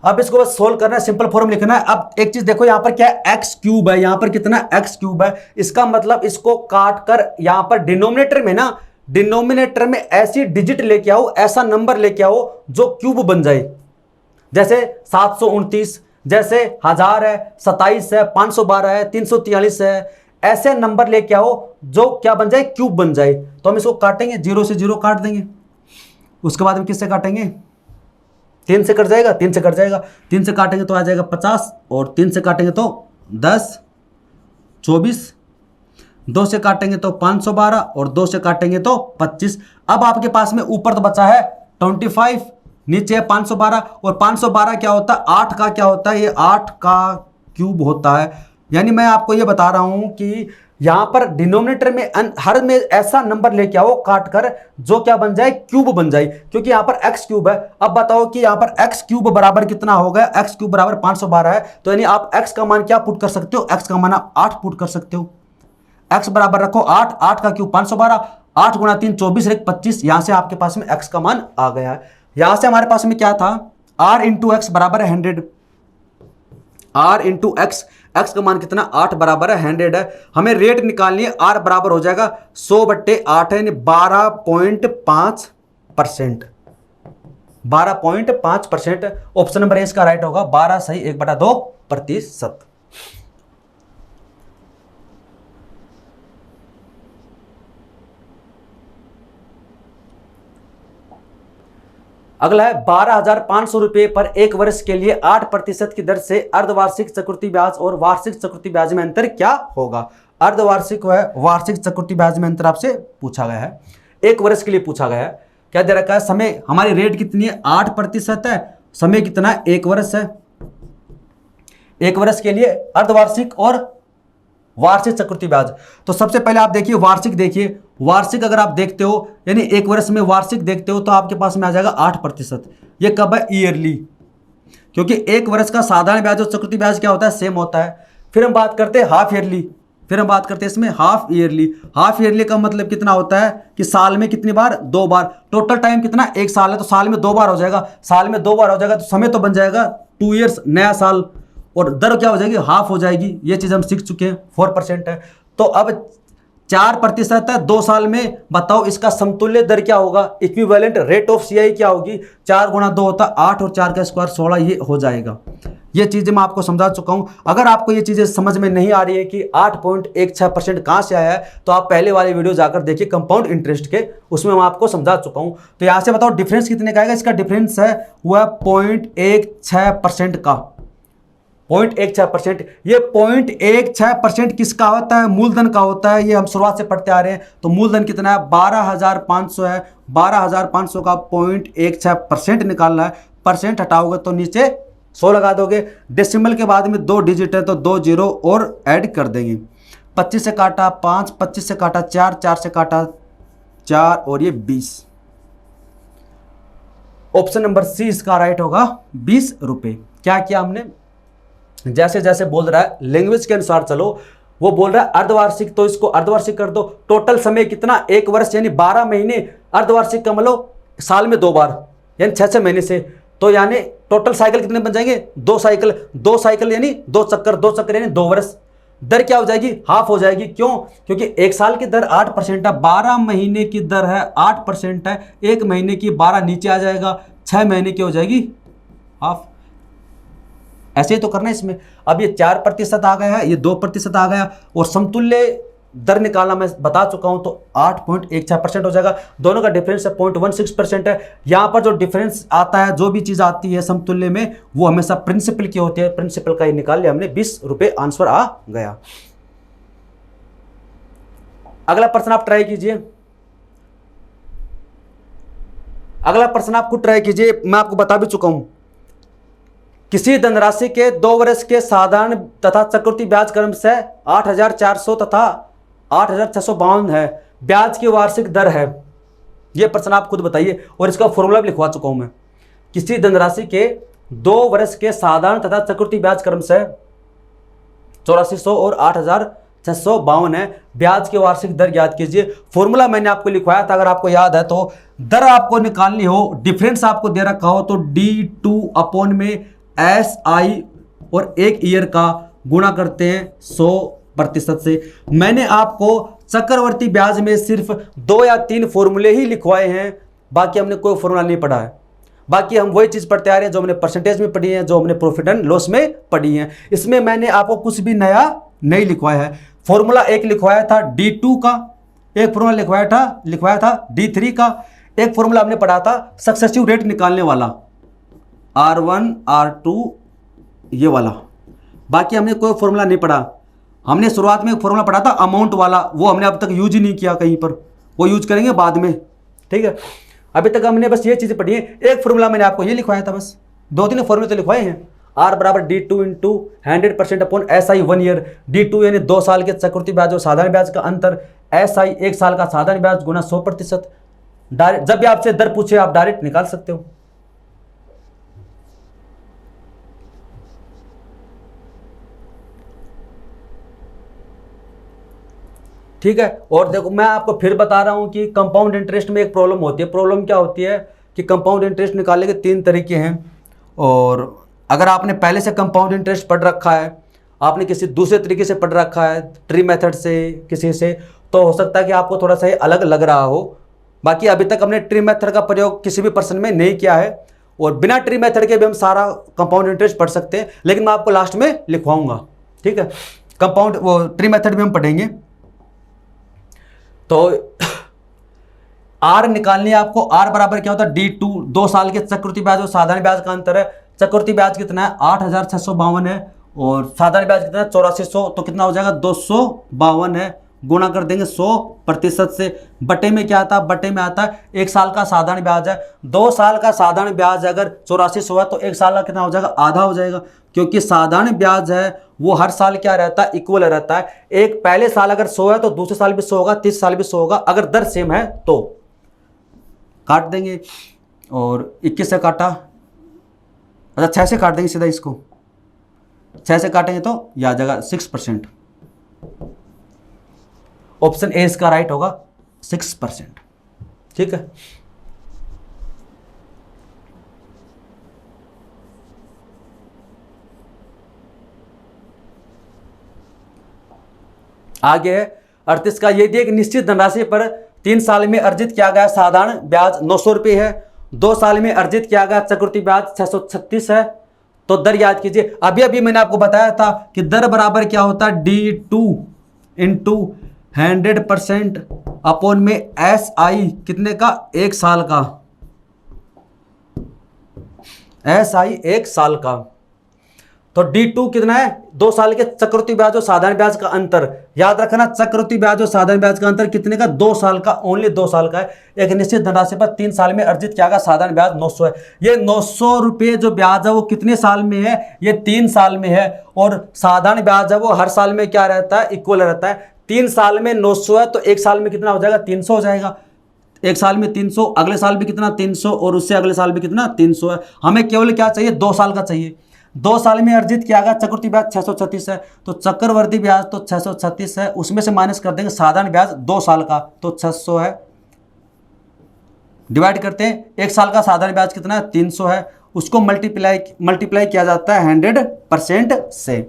अब इसको बस सोल्व करना है, सिंपल फॉर्म लिखना है। अब एक चीज देखो, यहां पर क्या है x³ है, यहां पर कितना x³ है, इसका मतलब इसको काट कर यहां पर डिनोमिनेटर में ना, डिनोमिनेटर में ऐसी डिजिट लेके आओ, ऐसा नंबर लेके आओ जो क्यूब बन जाए। जैसे 729, जैसे 1000 है, 27 है, 512 है, 343 है, ऐसे नंबर लेके आओ जो क्या बन जाए, क्यूब बन जाए। तो हम इसको काटेंगे, 0 से 0 काट देंगे, उसके बाद हम किससे काटेंगे, 3 से कट जाएगा, 3 से कट जाएगा, 3 से काटेंगे तो आ जाएगा 50, और 3 से काटेंगे तो 10, 24, 2 से काटेंगे तो 512, और 2 से काटेंगे तो 25। अब आपके पास में ऊपर तो बचा है 25, नीचे है 512, और 512 क्या होता है, 8 का क्या होता है, ये 8 का क्यूब होता है। यानी मैं आपको ये बता रहा हूं कि यहां पर डिनोमिनेटर में हर में ऐसा नंबर लेके आओ काट कर जो क्या बन जाए, क्यूब बन जाए, क्योंकि यहां पर x³ है। अब बताओ कि यहां पर x³ बराबर कितना होगा, x³ बराबर 512 है, तो यानी आप x का मान क्या पुट कर सकते हो, x का मान आप 8 पुट कर सकते हो। x बराबर रखो 8, 8 का क्यूब 512, 8 × 3 24, 25, यहां से आपके पास में x का मान आ गया है। यहां से हमारे पास में क्या था, r इंटू एक्स बराबर है 100, r इंटू एक्स, एक्स का मान कितना 8 बराबर है 100 है। हमें रेट निकालनी है, r बराबर हो जाएगा 100/8 है, 12.5%, 12.5%। ऑप्शन नंबर ए इसका राइट होगा, 12 सही 1/2%। अगला है 12,500 रुपए पर एक वर्ष के लिए 8% की दर से अर्धवार्षिक चक्रवृद्धि ब्याज और वार्षिक चक्रवृद्धि ब्याज में अंतर क्या होगा। अर्धवार्षिक व वार्षिक चक्रवृद्धि ब्याज में अंतर आपसे पूछा गया है, एक वर्ष के लिए पूछा गया है। क्या दे रखा है, समय हमारी रेट कितनी है 8% है, समय कितना है 1 वर्ष है। 1 वर्ष के लिए अर्धवार्षिक और वार्षिक चक्रवृद्धि ब्याज। तो सबसे पहले आप देखिए वार्षिक, देखिए वार्षिक अगर आप देखते हो यानी 1 वर्ष में वार्षिक देखते हो तो आपके पास में आ जाएगा 8%। ये कब है, ईयरली, क्योंकि 1 वर्ष का साधारण ब्याज और चक्रवृद्धि ब्याज क्या होता है, सेम होता है। फिर हम बात करते हैं हाफ ईयरली, फिर हम बात करते हैं इसमें हाफ ईयरली। हाफ ईयरली का मतलब कितना होता है कि साल में कितनी बार, 2 बार। टोटल टाइम कितना 1 साल है, तो साल में 2 बार हो जाएगा, साल में 2 बार हो जाएगा तो समय तो बन जाएगा 2 ईयर्स, नया साल, और दर क्या हो जाएगी, हाफ हो जाएगी। ये चीज़ हम सीख चुके हैं, 4% है। तो अब 4% है 2 साल में, बताओ इसका समतुल्य दर क्या होगा, इक्विवेलेंट रेट ऑफ सीआई क्या होगी, 4 × 2 होता 8 और 4 का स्क्वायर 16, ये हो जाएगा। ये चीज़ें मैं आपको समझा चुका हूं। अगर आपको ये चीज़ें समझ में नहीं आ रही है कि 8.16% कहाँ से आया है, तो आप पहले वाले वीडियो जाकर देखिए कंपाउंड इंटरेस्ट के, उसमें मैं आपको समझा चुका हूं। तो यहाँ से बताओ डिफरेंस कितने का आएगा, इसका डिफरेंस है वह 0.16% का, 0.16%। ये 0.16% किसका होता है, मूलधन का होता है। ये हम शुरुआत से पढ़ते आ रहे हैं। तो मूलधन कितना है, 12,500 है, 12,500 का 0.16% निकालना है। परसेंट हटाओगे तो नीचे 100 लगा दोगे, डेसिमल के बाद में 2 डिजिट है तो 2 जीरो और ऐड कर देंगे। 25 से काटा 5, 25 से काटा 4, 4 से काटा 4 और ये 20। ऑप्शन नंबर सी इसका राइट होगा, 20 रुपए। क्या किया हमने, जैसे जैसे बोल रहा है लैंग्वेज के अनुसार चलो। वो बोल रहा है अर्धवार्षिक, तो इसको अर्धवार्षिक कर दो। टोटल समय कितना, 1 वर्ष यानी 12 महीने। अर्धवार्षिक का मतलब साल में 2 बार यानी 6-6 महीने से, तो यानी टोटल साइकिल कितने बन जाएंगे, 2 साइकिल। 2 साइकिल यानी 2 चक्कर, 2 चक्कर यानी 2 वर्ष। दर क्या हो जाएगी, हाफ हो जाएगी। क्यों, क्योंकि 1 साल की दर 8% है, 12 महीने की दर है 8% है, 1 महीने की 12 नीचे आ जाएगा, 6 महीने की हो जाएगी हाफ। ऐसे ही तो करना है इसमें। अब ये 4% आ गया है, ये 2% आ गया, और समतुल्य दर निकालना मैं बता चुका हूं, तो 8.16% हो जाएगा। दोनों का डिफरेंस है 0.16% है। यहां पर जो डिफरेंस आता है, जो भी चीज आती है समतुल्य में, वो हमेशा प्रिंसिपल की होती है। प्रिंसिपल का ही निकाल लिया हमने, 20 रुपए आंसर आ गया। अगला प्रश्न आप ट्राई कीजिए, अगला प्रश्न आप खुद ट्राई कीजिए, मैं आपको बता भी चुका हूं। किसी धनराशि के 2 वर्ष के साधारण तथा चक्रवृद्धि ब्याज क्रम से 8,400 तथा 8,652 है, ब्याज की वार्षिक दर है, ये प्रश्न आप खुद बताइए, और इसका फॉर्मूला भी लिखवा चुका हूं मैं। किसी धनराशि के 2 वर्ष के साधारण तथा चक्रवृद्धि ब्याज क्रमशः 8400 और 8,652 है, ब्याज की वार्षिक दर ज्ञात कीजिए। फॉर्मूला मैंने आपको लिखवाया था, अगर आपको याद है तो। दर आपको निकालनी हो, डिफरेंस आपको दे रखा हो तो D2 अपॉन में SI और 1 ईयर का गुणा करते हैं 100% से। मैंने आपको चक्रवर्ती ब्याज में सिर्फ 2 या 3 फॉर्मूले ही लिखवाए हैं, बाकी हमने कोई फॉर्मूला नहीं पढ़ा है। बाकी हम वही चीज़ पढ़ते आ रहे हैं जो हमने परसेंटेज में पढ़ी है, जो हमने प्रॉफिट एंड लॉस में पढ़ी है। इसमें मैंने आपको कुछ भी नया नहीं लिखवाया है। फॉर्मूला एक लिखवाया था D2 का, एक फॉर्मूला लिखवाया था D3 का, एक फॉर्मूला हमने पढ़ा था सक्सेसिव रेट निकालने वाला R1 R2 ये वाला। बाकी हमने कोई फॉर्मूला नहीं पढ़ा। हमने शुरुआत में एक फॉर्मूला पढ़ा था अमाउंट वाला, वो हमने अब तक यूज ही नहीं किया कहीं पर, वो यूज करेंगे बाद में, ठीक है। अभी तक हमने बस ये चीज़ें पढ़ी है। एक फॉर्मूला मैंने आपको ये लिखवाया था, बस 2-3 फॉर्मूले तो लिखवाए हैं। R बराबर D2 into 100% upon SI 1 year. D2 यानी 2 साल के चक्रवृद्धि ब्याज और साधारण ब्याज का अंतर, SI 1 साल का साधारण ब्याज गुना 100%। डायरेक्ट जब भी आपसे दर पूछे आप डायरेक्ट निकाल सकते हो। ठीक है। और देखो मैं आपको फिर बता रहा हूं कि कंपाउंड इंटरेस्ट में एक प्रॉब्लम होती है। प्रॉब्लम क्या होती है कि कंपाउंड इंटरेस्ट निकालने के 3 तरीके हैं, और अगर आपने पहले से कंपाउंड इंटरेस्ट पढ़ रखा है, आपने किसी दूसरे तरीके से पढ़ रखा है, ट्री मेथड से किसी से, तो हो सकता है कि आपको थोड़ा सा अलग लग रहा हो। बाकी अभी तक हमने ट्री मेथड का प्रयोग किसी भी पर्सन में नहीं किया है, और बिना ट्री मेथड के भी हम सारा कंपाउंड इंटरेस्ट पढ़ सकते हैं, लेकिन मैं आपको लास्ट में लिखवाऊंगा, ठीक है। कंपाउंड वो ट्री मेथड भी हम पढ़ेंगे। तो R निकालनी है आपको। R बराबर क्या होता है D2, 2 साल के चक्रवृद्धि ब्याज और साधारण ब्याज का अंतर है। चक्रवृद्धि ब्याज कितना है 8,652 है, और साधारण ब्याज कितना है 8400, तो कितना हो जाएगा 252 है। गुणा कर देंगे 100% से। बटे में क्या आता है, बटे में आता है 1 साल का साधारण ब्याज है। 2 साल का साधारण ब्याज अगर 8400 है तो 1 साल का कितना हो जाएगा, आधा हो जाएगा, क्योंकि साधारण ब्याज है वो हर साल क्या रहता है, इक्वल रहता है। एक पहले साल अगर 100 है तो दूसरे साल भी 100 होगा, तीसरे साल भी 100 होगा, अगर दर सेम है तो। काट देंगे, और 21 से काटा, अच्छा 6 से काट देंगे सीधा इसको, 6 से काटेंगे तो यह आ जाएगा 6%। ऑप्शन ए इसका राइट होगा 6%, ठीक है। आगे 38 का ये दिया कि निश्चित धनराशि पर 3 साल में अर्जित किया गया साधारण ब्याज 900 रुपये है, 2 साल में अर्जित किया गया चक्रवृद्धि ब्याज 636 है, तो दर याद कीजिए। अभी मैंने आपको बताया था कि दर बराबर क्या होता है D2 इंटू 100% अपॉन में SI कितने का, 1 साल का, SI 1 साल का। तो D2 कितना है, 2 साल के चक्रवृद्धि ब्याज और साधारण ब्याज का अंतर। याद रखना चक्रवृद्धि ब्याज और साधारण ब्याज का अंतर कितने का, 2 साल का, ओनली 2 साल का है। एक निश्चित धनराशि पर 3 साल में अर्जित किया गया साधारण ब्याज 900 है। ये 900 रुपये जो ब्याज है वो कितने साल में है, ये 3 साल में है, और साधारण ब्याज है वो हर साल में क्या रहता है, इक्वल रहता है। 3 साल में 900 है तो 1 साल में कितना हो जाएगा, 300 हो जाएगा। 1 साल में 300, अगले साल भी कितना 300, और उससे अगले साल भी कितना 300 है। हमें केवल क्या चाहिए, 2 साल का चाहिए। 2 साल में अर्जित किया गया चक्रवृद्धि ब्याज 636 है, तो चक्रवर्ती ब्याज तो 636 है, उसमें से माइनस कर देंगे साधारण ब्याज 2 साल का, तो 600 है। डिवाइड करते हैं, 1 साल का साधारण ब्याज कितना है, 300 है, उसको मल्टीप्लाई किया जाता है 100% से,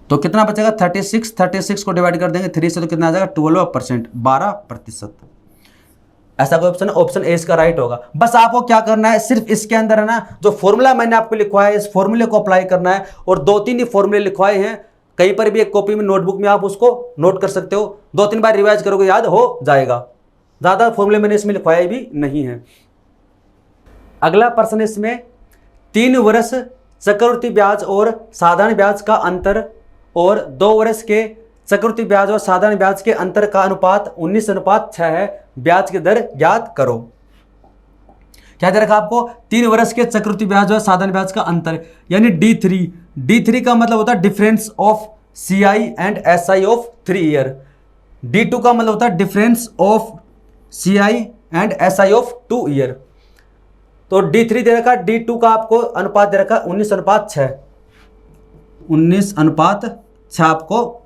तो कितना बचेगा 36 को डिवाइड कर देंगे 3 से, तो कितना आ जाएगा 12%, 12%। ऐसा कोई ऑप्शन ए इसका राइट होगा। बस आपको क्या करना है, सिर्फ इसके अंदर है ना जो फॉर्मूला मैंने आपको लिखवाया है, इस फॉर्मूले को अप्लाई करना है, और 2-3 ही फॉर्मूले लिखवाए हैं, कहीं पर भी एक कॉपी में नोटबुक में आप उसको नोट कर सकते हो। 2-3 बार रिवाइज करोगे याद हो जाएगा। ज़्यादा फॉर्मूले मैंने इसमें लिखवाए भी नहीं है। अगला प्रश्न इसमें 3 वर्ष चक्रवृद्धि ब्याज और साधारण ब्याज का अंतर और 2 वर्ष के चक्रवृद्धि ब्याज और साधारण ब्याज के अंतर का अनुपात 19:6 है, ब्याज की दर ज्ञात करो। क्या दे रखा आपको, 3 वर्ष के चक्रवृद्धि ब्याज और साधारण ब्याज का अंतर, यानी D3 का मतलब होता है difference of CI and SI of 3 year. D2 का मतलब होता है difference of CI and SI of 2 year. तो D3 दे रखा है, D2 का आपको अनुपात दे रखा है 19:6, 19:6 आपको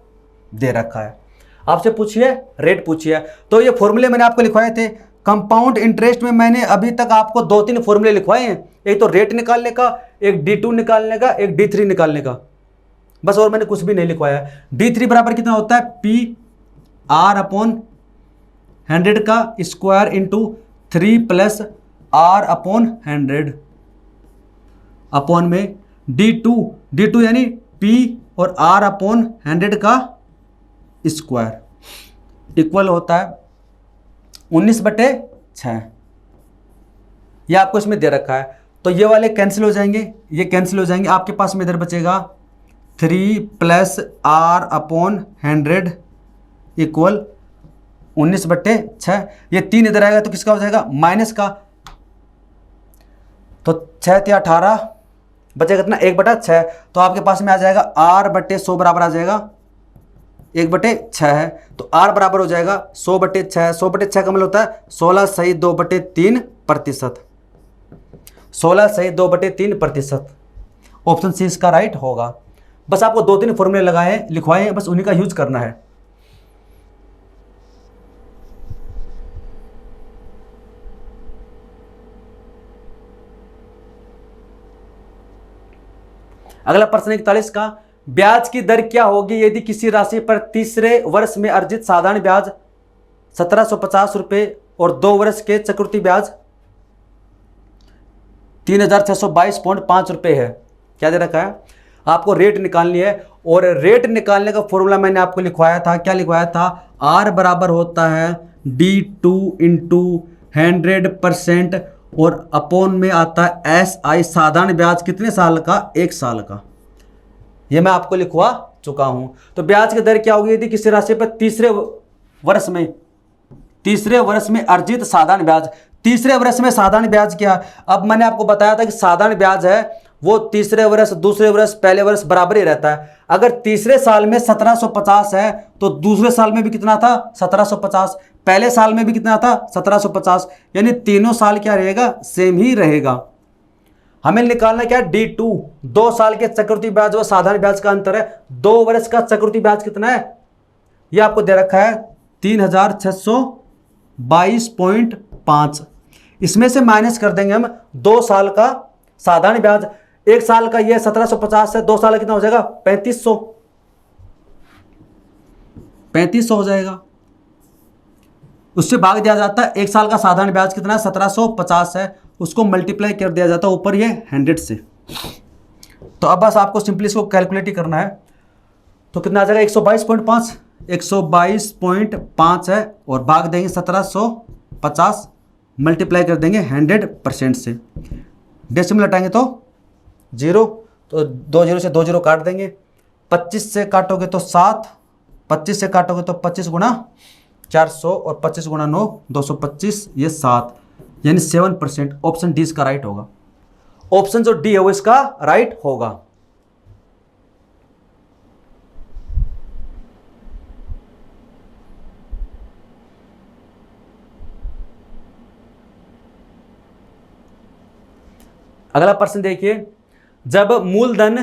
दे रखा है। आपसे पूछिए रेट पूछिए। तो ये फॉर्मूले मैंने आपको लिखवाए थे। कंपाउंड इंटरेस्ट में मैंने अभी तक आपको 2-3 फॉर्मूले लिखवाए हैं, एक तो रेट निकालने का, एक D2 निकालने का, एक D3 निकालने का, बस और मैंने कुछ भी नहीं लिखवाया। D3 बराबर कितना होता है, PR/100 का स्क्वायर इंटू 3 + R/100 अपॉन में D2 यानी P और R/100 का स्क्वायर इक्वल होता है 19/6। यह आपको इसमें दे रखा है। तो ये वाले कैंसिल हो जाएंगे, ये कैंसिल हो जाएंगे। आपके पास में इधर बचेगा 3 + R/100 इक्वल 19/6। ये 3 इधर आएगा तो किसका हो जाएगा, माइनस का। तो 6 × 18 बचेगा कितना, 1/6। तो आपके पास में आ जाएगा R/100 बराबर आ जाएगा 1/6 है। तो R बराबर हो जाएगा 100/6। 100/6 का मतलब होता है 16.2/3%। 16.2/3%। ऑप्शन सी इसका राइट होगा। बस आपको 2-3 फॉर्मूले लगाए हैं, लिखवाए हैं, बस उन्हीं का यूज करना है। अगला प्रश्न 41 का, ब्याज की दर क्या होगी यदि किसी राशि पर तीसरे वर्ष में अर्जित साधारण ब्याज 1750 रुपये और 2 वर्ष के चक्रवृद्धि ब्याज 3622.5 रुपये है। क्या दे रखा है, आपको रेट निकालनी है। और रेट निकालने का फॉर्मूला मैंने आपको लिखवाया था, क्या लिखवाया था, R बराबर होता है D2 × 100% और अपॉन में आता है SI साधारण ब्याज कितने साल का, 1 साल का। ये मैं आपको लिखवा चुका हूं। तो ब्याज की दर क्या होगी यदि किसी राशि पर तीसरे वर्ष में अर्जित साधारण ब्याज। तीसरे वर्ष में साधारण ब्याज क्या, अब मैंने आपको बताया था कि साधारण ब्याज है वो तीसरे वर्ष, दूसरे वर्ष, पहले वर्ष बराबर ही रहता है। अगर तीसरे साल में 1750 है तो दूसरे साल में भी कितना था, 1750, पहले साल में भी कितना था, 1750, यानी तीनों साल क्या रहेगा, सेम ही रहेगा। हमें निकालना क्या है, D2, 2 साल के चक्रवृद्धि ब्याज और साधारण ब्याज का अंतर है। 2 वर्ष का चक्रवृद्धि ब्याज कितना है, यह आपको दे रखा है 3622.5। इसमें से माइनस कर देंगे हम 2 साल का साधारण ब्याज। 1 साल का ये 1750 है, 2 साल का कितना हो जाएगा, 3500 हो जाएगा। उससे भाग दिया जाता है 1 साल का साधारण ब्याज कितना है, 1750 है, उसको मल्टीप्लाई कर दिया जाता है ऊपर ये 100 से। तो अब बस आपको सिंपली इसको कैलकुलेट ही करना है। तो कितना आ जाएगा, 122.5, 122.5 है और भाग देंगे 1750, मल्टीप्लाई कर देंगे 100% से। डेसिमल हटाएंगे तो 0, तो 2 0 से 2 0 काट देंगे। 25 से काटोगे तो 7, 25 से काटोगे तो 25 × 400 और 25 × 9 225, ये 7, यानी 7%। ऑप्शन डी इसका राइट होगा। ऑप्शन जो डी है वो इसका राइट होगा। अगला प्रश्न देखिए, जब मूलधन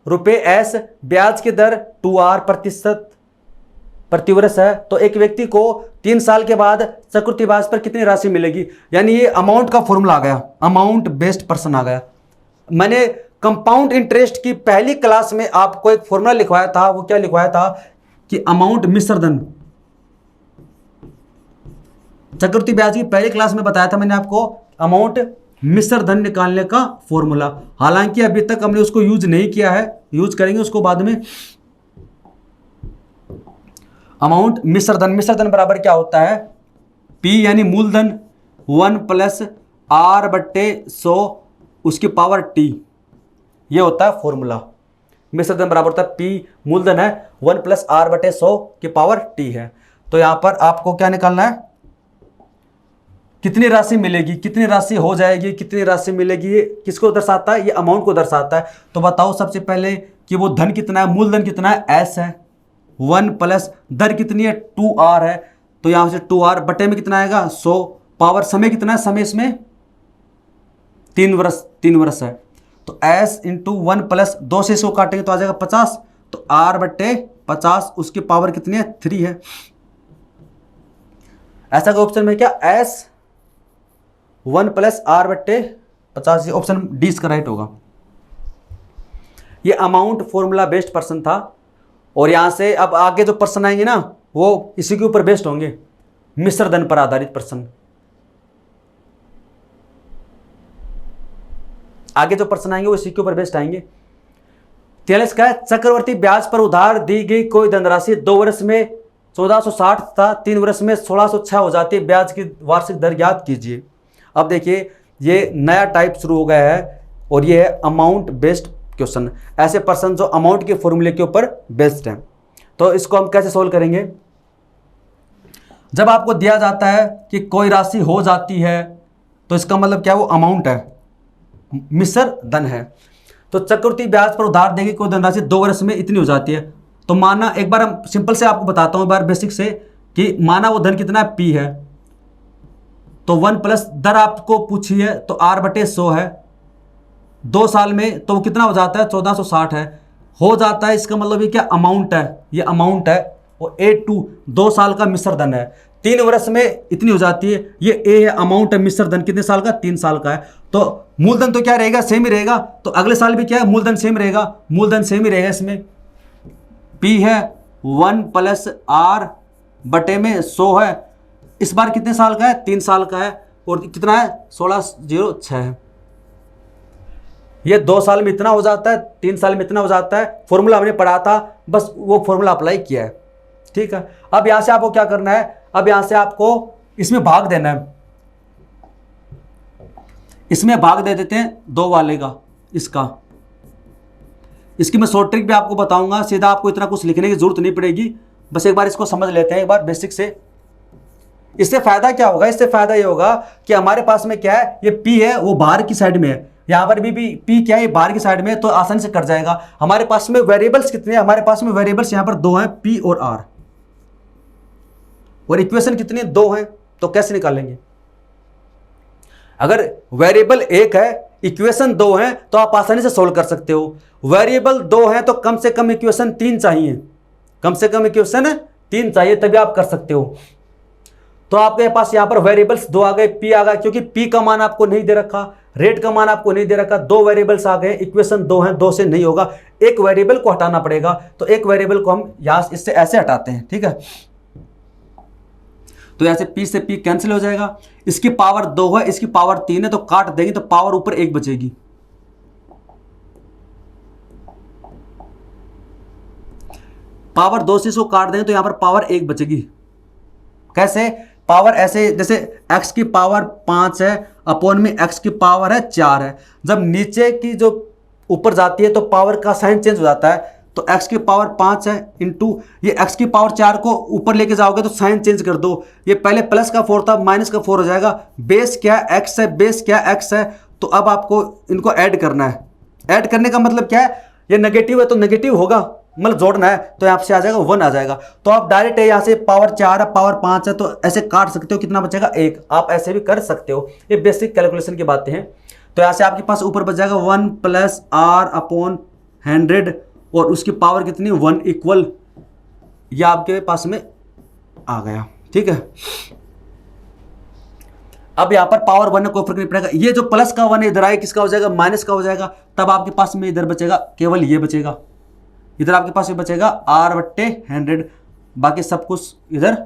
₹S ब्याज की दर 2R% प्रतिवर्ष है तो एक व्यक्ति को 3 साल के बाद चक्रवृद्धि ब्याज पर कितनी राशि मिलेगी। यानी ये अमाउंट का फॉर्मूला आ गया, अमाउंट बेस्ड पर्सन आ गया। मैंने कंपाउंड इंटरेस्ट की पहली क्लास में आपको एक फॉर्मूला लिखवाया था, वो क्या लिखवाया था कि अमाउंट मिश्र धन, चक्रवृद्धि ब्याज की पहली क्लास में बताया था मैंने आपको अमाउंट मिश्र धन निकालने का फॉर्मूला। हालांकि अभी तक हमने उसको यूज नहीं किया है, यूज करेंगे उसको बाद में। अमाउंट मिश्र धन बराबर क्या होता है, P यानी मूलधन 1 + R/100 उसकी पावर T, ये होता है फॉर्मूला। मिश्र धन बराबर होता है P, मूलधन है 1 + R/100 की पावर T है। तो यहां पर आपको क्या निकालना है, कितनी राशि मिलेगी, कितनी राशि हो जाएगी, कितनी राशि मिलेगी, ये किसको दर्शाता है, ये अमाउंट को दर्शाता है। तो बताओ सबसे पहले कि वो धन कितना है, मूलधन कितना है, एस है 1 प्लस दर कितनी है 2r है, तो यहां से 2r बटे में कितना आएगा 100, पावर समय कितना है, समय इसमें 3 वर्ष है, तो s इंटू 1 प्लस 2 से इसको काटेंगे तो आ जाएगा 50, तो r बटे 50 उसकी पावर कितनी है 3 है। ऐसा कोई ऑप्शन में क्या s 1 प्लस r बटे 50, ऑप्शन डी इसका राइट होगा। ये अमाउंट फॉर्मूला बेस्ड पर्सन था, और यहां से अब आगे जो पर्सन आएंगे ना वो इसी के ऊपर बेस्ड होंगे, मिश्र धन पर आधारित पर्सन। आगे जो पर्सन आएंगे वो इसी के ऊपर बेस्ड आएंगे। 43 का है, चक्रवर्ती ब्याज पर उधार दी गई कोई धनराशि 2 वर्ष में 1460 था, 3 वर्ष में 1606 हो जाती है, ब्याज की वार्षिक दर ज्ञात कीजिए। अब देखिए ये नया टाइप शुरू हो गया है, और ये है अमाउंट बेस्ड क्वेश्चन। ऐसे पर्सन जो अमाउंट के फॉर्मूले के ऊपर बेस्ड है। तो इसको हम कैसे सोल्व करेंगे, जब आपको दिया जाता है कि कोई राशि हो जाती है तो इसका मतलब क्या, वो अमाउंट है, मिश्र धन है। तो चक्रवृद्धि ब्याज पर उधार देगी कोई धनराशि 2 वर्ष में इतनी हो जाती है, तो माना एक बार हम सिंपल से आपको बताता हूं, एक बार बेसिक से, कि माना वो धन कितना है, P है, तो 1 प्लस दर आपको पूछी है तो r बटे 100 है, 2 साल में तो वो कितना हो जाता है 1460 है, हो जाता है, इसका मतलब ये क्या अमाउंट है, ये अमाउंट है, और A2 2 साल का मिश्र धन है, 3 वर्ष में इतनी हो जाती है, ये A है, अमाउंट है, मिश्र धन कितने साल का 3 साल का है, तो मूलधन तो क्या रहेगा, सेम ही रहेगा, तो अगले साल भी क्या है, मूलधन सेम रहेगा, मूलधन सेम ही रहेगा। इसमें P है 1 प्लस R बटे में 100 है, इस बार कितने साल का है, 3 साल का है, और कितना है 1606 है। ये 2 साल में इतना हो जाता है, 3 साल में इतना हो जाता है, फॉर्मूला हमने पढ़ा था, बस वो फॉर्मूला अप्लाई किया है, ठीक है। अब यहां से आपको क्या करना है, अब यहां से आपको इसमें भाग देना है, इसमें भाग दे देते हैं 2 वाले का, इसकी मैं शॉर्ट ट्रिक भी आपको बताऊंगा, सीधा आपको इतना कुछ लिखने की जरूरत नहीं पड़ेगी, बस एक बार इसको समझ लेते हैं एक बार बेसिक से। इससे फायदा क्या होगा, इससे फायदा ये होगा कि हमारे पास में क्या है, ये P है वो बाहर की साइड में है, यहां पर भी P क्या है, ये बाहर की साइड में है, तो आसानी से कट जाएगा। हमारे पास में वेरिएबल्स कितने हैं, हमारे पास में वेरिएबल्स यहां पर 2 हैं, P और R, और इक्वेशन कितनी 2 हैं, तो कैसे निकालेंगे। अगर वेरिएबल 1 है, इक्वेशन 2 है, तो आप आसानी से सोल्व कर सकते हो। वेरिएबल 2 है तो कम से कम इक्वेशन 3 चाहिए, कम से कम इक्वेशन 3 चाहिए, तभी आप कर सकते हो। तो आपके पास यहां पर वेरिएबल्स 2 आ गए, P आ गया, क्योंकि P का मान आपको नहीं दे रखा, रेट का मान आपको नहीं दे रखा, 2 वेरिएबल्स आ गए, इक्वेशन 2 है, 2 से नहीं होगा, एक वेरिएबल को हटाना पड़ेगा, तो एक वेरिएबल को हम यहां इससे ऐसे हटाते हैं, ठीक है। तो यहां से P से P कैंसिल हो जाएगा, इसकी पावर 2 है, इसकी पावर 3 है, तो काट देंगे तो पावर ऊपर 1 बचेगी। पावर 2 से इसको काट देंगे तो यहां पर पावर 1 बचेगी। कैसे, पावर ऐसे, जैसे x की पावर 5 है अपॉन में x की पावर है 4 है, जब नीचे की जो ऊपर जाती है तो पावर का साइन चेंज हो जाता है, तो x की पावर 5 है इंटू ये x की पावर 4 को ऊपर लेके जाओगे तो साइन चेंज कर दो, ये पहले प्लस का 4 था, माइनस का 4 हो जाएगा, बेस क्या x है, बेस क्या x है, तो अब आपको इनको ऐड करना है। ऐड करने का मतलब क्या है, ये नेगेटिव है तो नेगेटिव होगा, मतलब जोड़ना है, तो यहाँ से आ जाएगा 1 आ जाएगा। तो आप डायरेक्ट यहाँ से पावर 4 है, पावर 5 है, तो ऐसे काट सकते हो, कितना बचेगा 1, आप ऐसे भी कर सकते हो, ये बेसिक कैलकुलेशन की बातें हैं। तो यहाँ से आपके पास ऊपर बच जाएगा 1 प्लस R अपॉन 100, और उसकी पावर कितनी 1 इक्वल, यह आपके पास में आ गया, ठीक है। अब यहां पर पावर 1 कोई फर्क नहीं पड़ेगा, ये जो प्लस का 1 इधर आए किसका हो जाएगा, माइनस का हो जाएगा, तब आपके पास में इधर बचेगा केवल ये बचेगा, इधर आपके पास ये बचेगा R बट्टे 100, बाकी सब कुछ इधर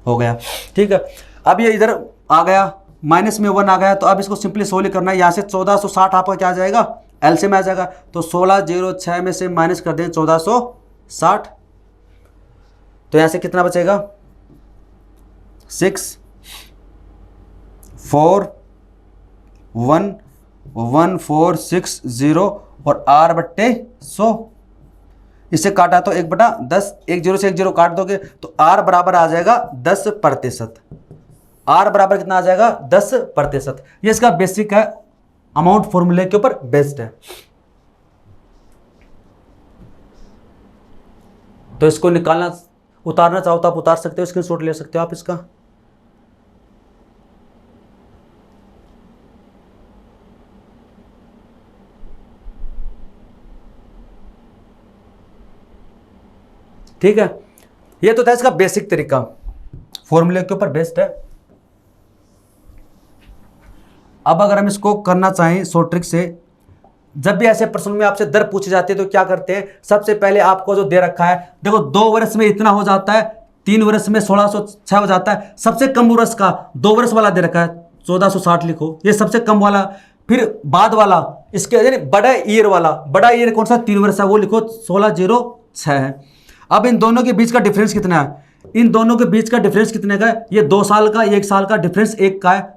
हो गया, ठीक है। अब ये इधर आ गया, माइनस में 1 आ गया, तो अब इसको सिंपली सोल्व करना है। यहां से 1460 आपका क्या आ जाएगा, एलसीएम आ जाएगा, तो 1606 में से माइनस कर दें 1460, तो यहां से कितना बचेगा 6 4 1 1 4 6 0 और R बट्टे 100, इससे काटा तो 1/10, 1 0 से 1 0 काट दोगे तो R बराबर आ जाएगा 10%। आर बराबर कितना आ जाएगा 10%। ये इसका बेसिक है, अमाउंट फॉर्मूले के ऊपर बेस्ड है। तो इसको निकालना, उतारना चाहो तो आप उतार सकते हो, स्क्रीनशॉट ले सकते हो आप इसका। ठीक है, ये तो था इसका बेसिक तरीका, फॉर्मूले के ऊपर बेस्ड है। अब अगर हम इसको करना चाहें शॉर्ट ट्रिक से, जब भी ऐसे प्रश्न में आपसे दर पूछी जाती है तो क्या करते हैं, सबसे पहले आपको जो दे रखा है, देखो 2 वर्ष में इतना हो जाता है, 3 वर्ष में 1606 हो जाता है, सबसे कम वर्ष का 2 वर्ष वाला दे रखा है 1460 लिखो, ये सबसे कम वाला। फिर बाद वाला इसके यानी बड़ा ईयर वाला, बड़ा ईयर कौन सा 3 वर्ष है, वो लिखो 1606 है। अब इन दोनों के बीच का डिफरेंस कितना है, इन दोनों के बीच का डिफरेंस कितने का है, ये 2 साल का 1 साल का डिफरेंस 1 का है।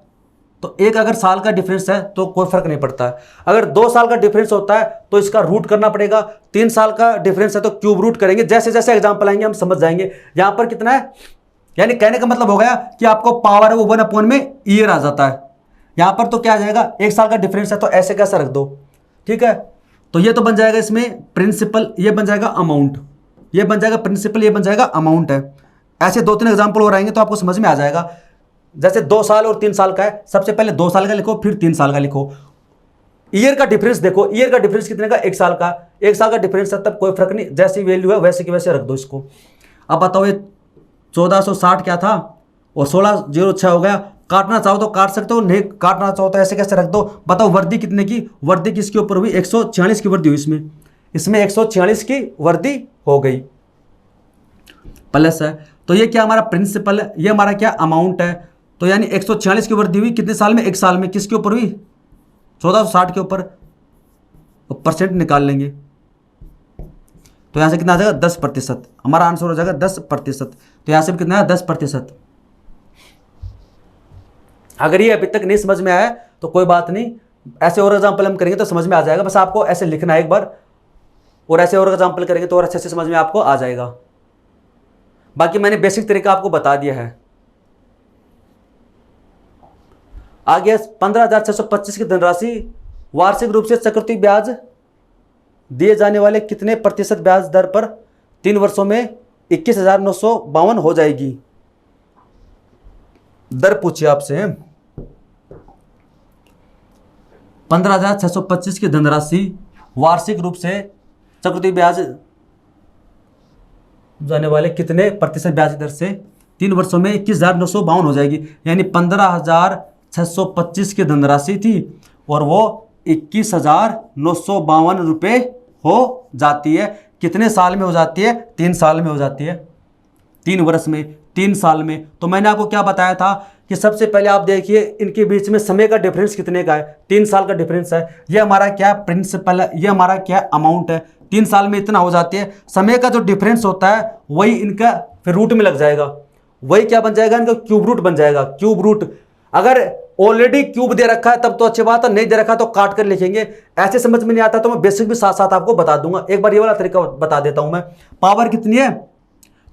तो एक अगर साल का डिफरेंस है तो कोई फर्क नहीं पड़ता है। अगर 2 साल का डिफरेंस होता है तो इसका रूट करना पड़ेगा, 3 साल का डिफरेंस है तो क्यूब रूट करेंगे। जैसे जैसे एग्जांपल आएंगे हम समझ जाएंगे। यहां पर कितना है, यानी कहने का मतलब हो गया कि आपको पावर है वो 1 में ईयर आ जाता है। यहां पर तो क्या आ जाएगा, 1 साल का डिफरेंस है तो ऐसे कैसे रख दो, ठीक है। तो ये तो बन जाएगा इसमें प्रिंसिपल, ये बन जाएगा अमाउंट, ये बन जाएगा प्रिंसिपल, ये बन जाएगा अमाउंट है। ऐसे 2-3 एग्जाम्पल और आएंगे तो आपको समझ में आ जाएगा। जैसे 2 साल और 3 साल का है, सबसे पहले 2 साल का लिखो फिर 3 साल का लिखो। ईयर का डिफरेंस देखो, ईयर का डिफरेंस कितने का, 1 साल का, 1 साल का डिफरेंस है तब कोई फर्क नहीं, जैसी वैल्यू है वैसे की वैसे रख दो इसको। अब बताओ ये 1460 क्या था और 1606 हो गया, काटना चाहो तो काट सकते हो, नहीं काटना चाहो तो ऐसे कैसे रख दो। बताओ वर्दी कितने की, वर्दी किसके ऊपर हुई, 146 की वर्दी हुई, इसमें 146 की वर्दी हो गई, प्लस है। तो ये क्या हमारा प्रिंसिपल है, ये हमारा क्या अमाउंट है। तो यानी 146 की वृद्धि हुई कितने साल में, 1 साल में, किसके ऊपर हुई 1460 के ऊपर, तो परसेंट निकाल लेंगे। तो यहां से कितना आ जाएगा 10%, हमारा आंसर हो जाएगा 10%। तो यहां से भी कितना है 10%। अगर ये अभी तक नहीं समझ में आया तो कोई बात नहीं, ऐसे और एग्जाम्पल हम करेंगे तो समझ में आ जाएगा। बस आपको ऐसे लिखना है एक बार, और ऐसे और एग्जाम्पल करेंगे तो और अच्छे से समझ में आपको आ जाएगा। बाकी मैंने बेसिक तरीका आपको बता दिया है। आगे 15,625 की धनराशि वार्षिक रूप से चक्रवृद्धि ब्याज दिए जाने वाले कितने प्रतिशत ब्याज दर पर 3 वर्षों में 21,952 हो जाएगी। दर पूछिए आपसे, 15,625 की धनराशि वार्षिक रूप से चक्रवृद्धि ब्याज जाने वाले कितने प्रतिशत ब्याज दर से 3 वर्षों में 21,952 हो जाएगी। यानी 15,625 की धनराशि थी और वो 21,952 रुपये हो जाती है। कितने साल में हो जाती है, 3 साल में हो जाती है, 3 वर्ष में, 3 साल में। तो मैंने आपको क्या बताया था कि सबसे पहले आप देखिए इनके बीच में समय का डिफरेंस कितने का है, 3 साल का डिफरेंस है। ये हमारा क्या प्रिंसिपल है, ये हमारा क्या अमाउंट है। 3 साल में इतना हो जाती है, समय का जो डिफरेंस होता है वही इनका फिर रूट में लग जाएगा, वही क्या बन जाएगा इनका क्यूब रूट बन जाएगा। क्यूब रूट अगर ऑलरेडी क्यूब दे रखा है तब तो अच्छी बात है, नहीं दे रखा तो काट कर लिखेंगे। ऐसे समझ में नहीं आता तो मैं बेसिक भी साथ साथ आपको बता दूंगा। एक बार ये वाला तरीका बता देता हूं मैं। पावर कितनी है,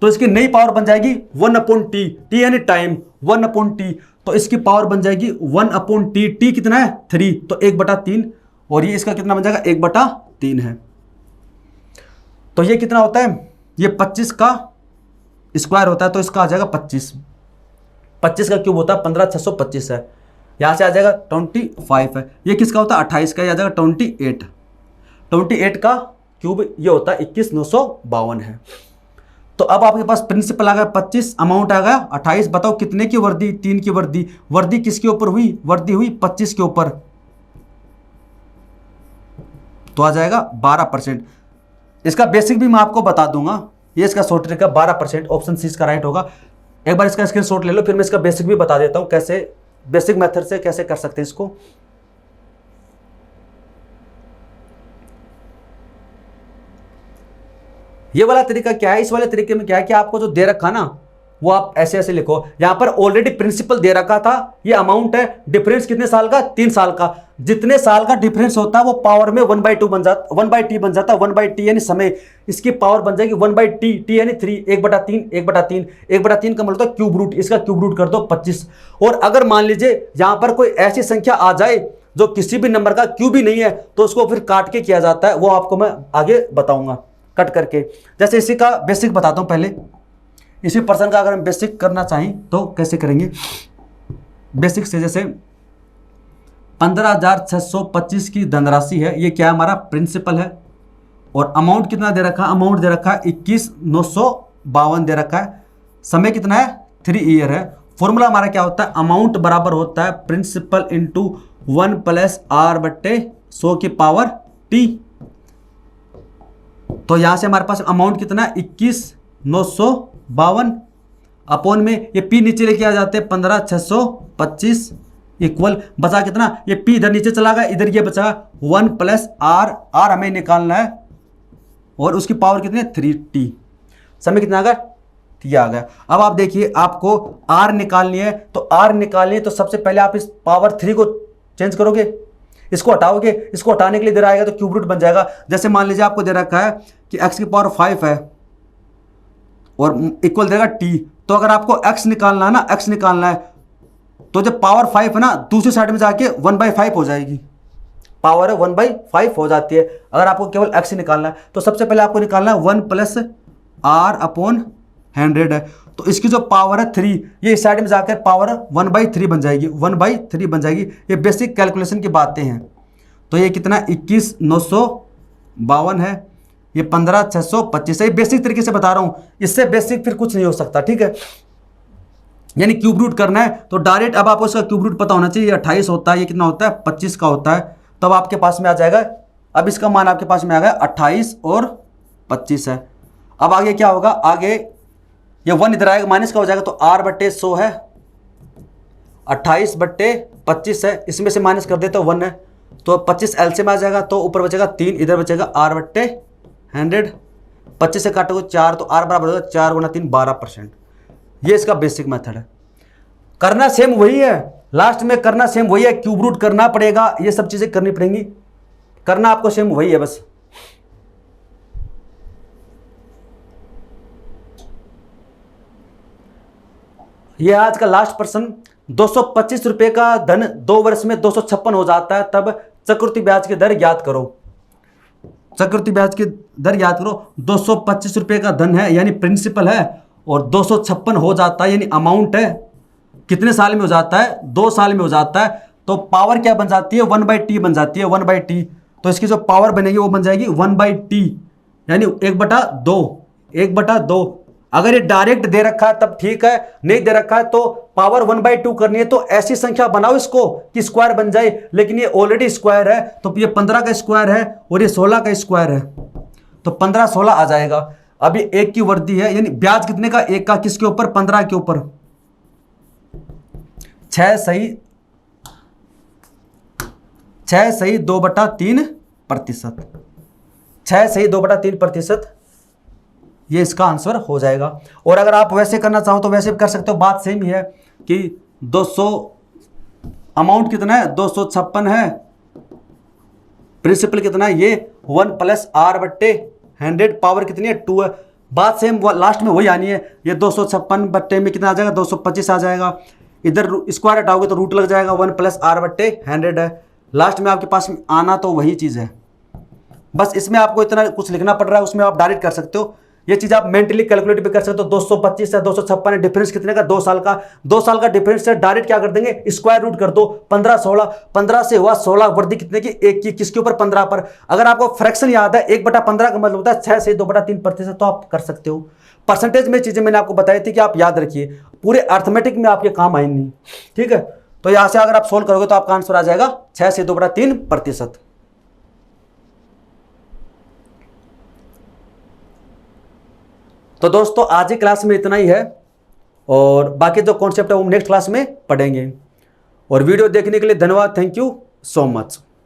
तो इसकी नई पावर बन जाएगी 1/t, टी यानी टाइम, 1/t। तो इसकी पावर बन जाएगी 1/t। टी कितना है 3, तो 1/3, और ये इसका कितना बन जाएगा 1/3 है। तो ये कितना होता है, ये 25 का स्क्वायर होता है, तो इसका आ जाएगा 25। 25 का क्यूब होता है 15,625 है, यहां से आ जाएगा 25 है। ये किसका होता है 28 का, ये आ जाएगा 28। 28 का क्यूब ये होता है 21,952 है। तो अब आपके पास प्रिंसिपल आ गया 25, अमाउंट आ गया 28। बताओ कितने की वर्दी, 3 की वर्दी। वर्दी किसके ऊपर हुई, वर्दी हुई 25 के ऊपर, तो आ जाएगा 12%। इसका बेसिक भी मैं आपको बता दूंगा, ये इसका शॉर्ट ट्रिक है 12%, ऑप्शन सी इसका राइट होगा। एक बार इसका स्क्रीनशॉट ले लो, फिर मैं इसका बेसिक भी बता देता हूं कैसे, बेसिक मेथड से कैसे कर सकते हैं इसको। ये वाला तरीका क्या है, इस वाले तरीके में क्या है कि आपको जो दे रखा ना वो आप ऐसे ऐसे लिखो। यहां पर ऑलरेडी प्रिंसिपल दे रखा था, ये अमाउंट है, डिफरेंस कितने साल का, 3 साल का। जितने साल का डिफरेंस होता है वो पावर में 1/2 बन जाता, 1/t बन जाता है। 1/t यानी समय, इसकी पावर बन जाएगी 1/t, t यानी 3, 1/3, 1/3, 1/3 का मतलब क्यूब रूट, इसका क्यूब रूट कर दो 25। और अगर मान लीजिए यहां पर कोई ऐसी संख्या आ जाए जो किसी भी नंबर का क्यूब ही नहीं है, तो उसको फिर काट के किया जाता है, वो आपको मैं आगे बताऊंगा कट करके। जैसे इसी का बेसिक बताता हूं पहले, इसी पर्सन का अगर हम बेसिक करना चाहें तो कैसे करेंगे। बेसिक से जैसे 15,625 की धनराशि है, ये क्या हमारा प्रिंसिपल है, और अमाउंट कितना दे रखा है, अमाउंट दे रखा है 21,952 दे रखा है। समय कितना है, 3 ईयर है। फॉर्मूला हमारा क्या होता है, अमाउंट बराबर होता है प्रिंसिपल इंटू 1 + r/100 की पावर t। तो यहां से हमारे पास अमाउंट कितना है 21,952 अपॉन में ये p नीचे लेके आ जाते हैं 15,625 इक्वल बचा कितना, ये p इधर नीचे चला गया, इधर ये बचा 1 + r हमें निकालना है, और उसकी पावर कितनी है 3t। समय कितना आ गया, ये आ गया। अब आप देखिए आपको r निकालनी है, तो r निकालनी है तो सबसे पहले आप इस पावर 3 को चेंज करोगे, इसको हटाओगे, इसको हटाने के लिए इधर आएगा तो क्यूब रूट बन जाएगा। जैसे मान लीजिए आपको दे रखा है कि x की पावर 5 है और इक्वल देगा t, तो अगर आपको x निकालना है ना, x निकालना है, तो जब पावर 5 है ना, दूसरी साइड में जाके 1/5 हो जाएगी, पावर है 1/5 हो जाती है। अगर आपको केवल x निकालना है तो सबसे पहले आपको निकालना है 1 + r/100 है, तो इसकी जो पावर है 3, ये इस साइड में जाकर पावर 1/3 बन जाएगी, 1/3 बन जाएगी। ये बेसिक कैलकुलेशन की बातें हैं। तो ये कितना 21,952 है, ये 15,625 है। ये बेसिक तरीके से बता रहा हूं, इससे बेसिक फिर कुछ नहीं हो सकता, ठीक है। यानी क्यूब रूट करना है तो डायरेक्ट, अब आपको इसका क्यूब रूट पता होना चाहिए। ये 28 होता है, ये कितना होता है 25 का होता है, तब आपके पास में आ जाएगा। अब इसका मान आपके पास में आ गया 28 और 25 है। अब आगे क्या होगा, आगे ये 1 इधर आएगा, माइनस का हो जाएगा, तो r/100 है, 28/25 है, इसमें से माइनस कर दे तो 1 है, तो 25 एलसीएम आ जाएगा, तो ऊपर बचेगा 3, इधर बचेगा r/100। 25 से काटोगे 4, तो r बराबर होगा 4 × 3 12%। ये इसका बेसिक मेथड है। करना सेम वही है, लास्ट में करना सेम वही है, क्यूब रूट करना पड़ेगा, ये सब चीजें करनी पड़ेंगी, करना आपको सेम वही है बस। ये आज का लास्ट प्रश्न, 225 रुपए का धन 2 वर्ष में 256 हो जाता है, तब चक्रवृद्धि ब्याज की दर ज्ञात करो। चक्रवृद्धि ब्याज की दर याद करो, 225 रुपए का धन है यानी प्रिंसिपल है, और 256 हो जाता है यानी अमाउंट है। कितने साल में हो जाता है, 2 साल में हो जाता है। तो पावर क्या बन जाती है, 1/t बन जाती है, 1/t। तो इसकी जो पावर बनेगी वो बन जाएगी 1/t यानी 1/2, 1/2। अगर ये डायरेक्ट दे रखा है तब ठीक है, नहीं दे रखा है तो पावर 1/2 करनी है, तो ऐसी संख्या बनाओ इसको कि स्क्वायर बन जाए, लेकिन ये ऑलरेडी स्क्वायर है, तो ये 15 का स्क्वायर है और ये 16 का स्क्वायर है, तो 15 16 आ जाएगा। अभी 1 की वृद्धि है, यानी ब्याज कितने का, 1 का, किसके ऊपर, 15 के ऊपर। 6 सही 2/3%, 6 सही 2/3%, ये इसका आंसर हो जाएगा। और अगर आप वैसे करना चाहो तो वैसे भी कर सकते हो, बात सेम ही है कि 200 अमाउंट कितना है 256 है, प्रिंसिपल कितना है ये 1 + r/100, पावर कितनी है 2 है, बात सेम लास्ट में वही आनी है। ये 256 में कितना आ जाएगा 225 आ जाएगा, इधर स्क्वायर हटाओगे तो रूट लग जाएगा, 1 + r/100 है, लास्ट में आपके पास आना तो वही चीज़ है। बस इसमें आपको इतना कुछ लिखना पड़ रहा है, उसमें आप डायरेक्ट कर सकते हो। ये चीज आप मेंटली कैलकुलेट भी कर सकते हो। 225 से 256 है, डिफरेंस कितने का, 2 साल का, 2 साल का डिफरेंस है, डायरेक्ट क्या कर देंगे स्क्वायर रूट कर दो, 15 16, 15 से हुआ 16, वृद्धि कितने की, 1 की, किसके ऊपर 15 पर। अगर आपको फ्रैक्शन याद है 1/15 का मतलब होता है 6 से 2/3%, तो आप कर सकते हो। परसेंटेज में चीजें मैंने आपको बताई थी कि आप याद रखिए, पूरे अर्थमेटिक में आपके काम आएंगी, ठीक है। तो यहां से अगर आप सोल्व करोगे तो आपका आंसर आ जाएगा 6 से 2/3%। तो दोस्तों आज की क्लास में इतना ही है, और बाकी जो कॉन्सेप्ट है वो नेक्स्ट क्लास में पढ़ेंगे। और वीडियो देखने के लिए धन्यवाद, थैंक यू सो मच।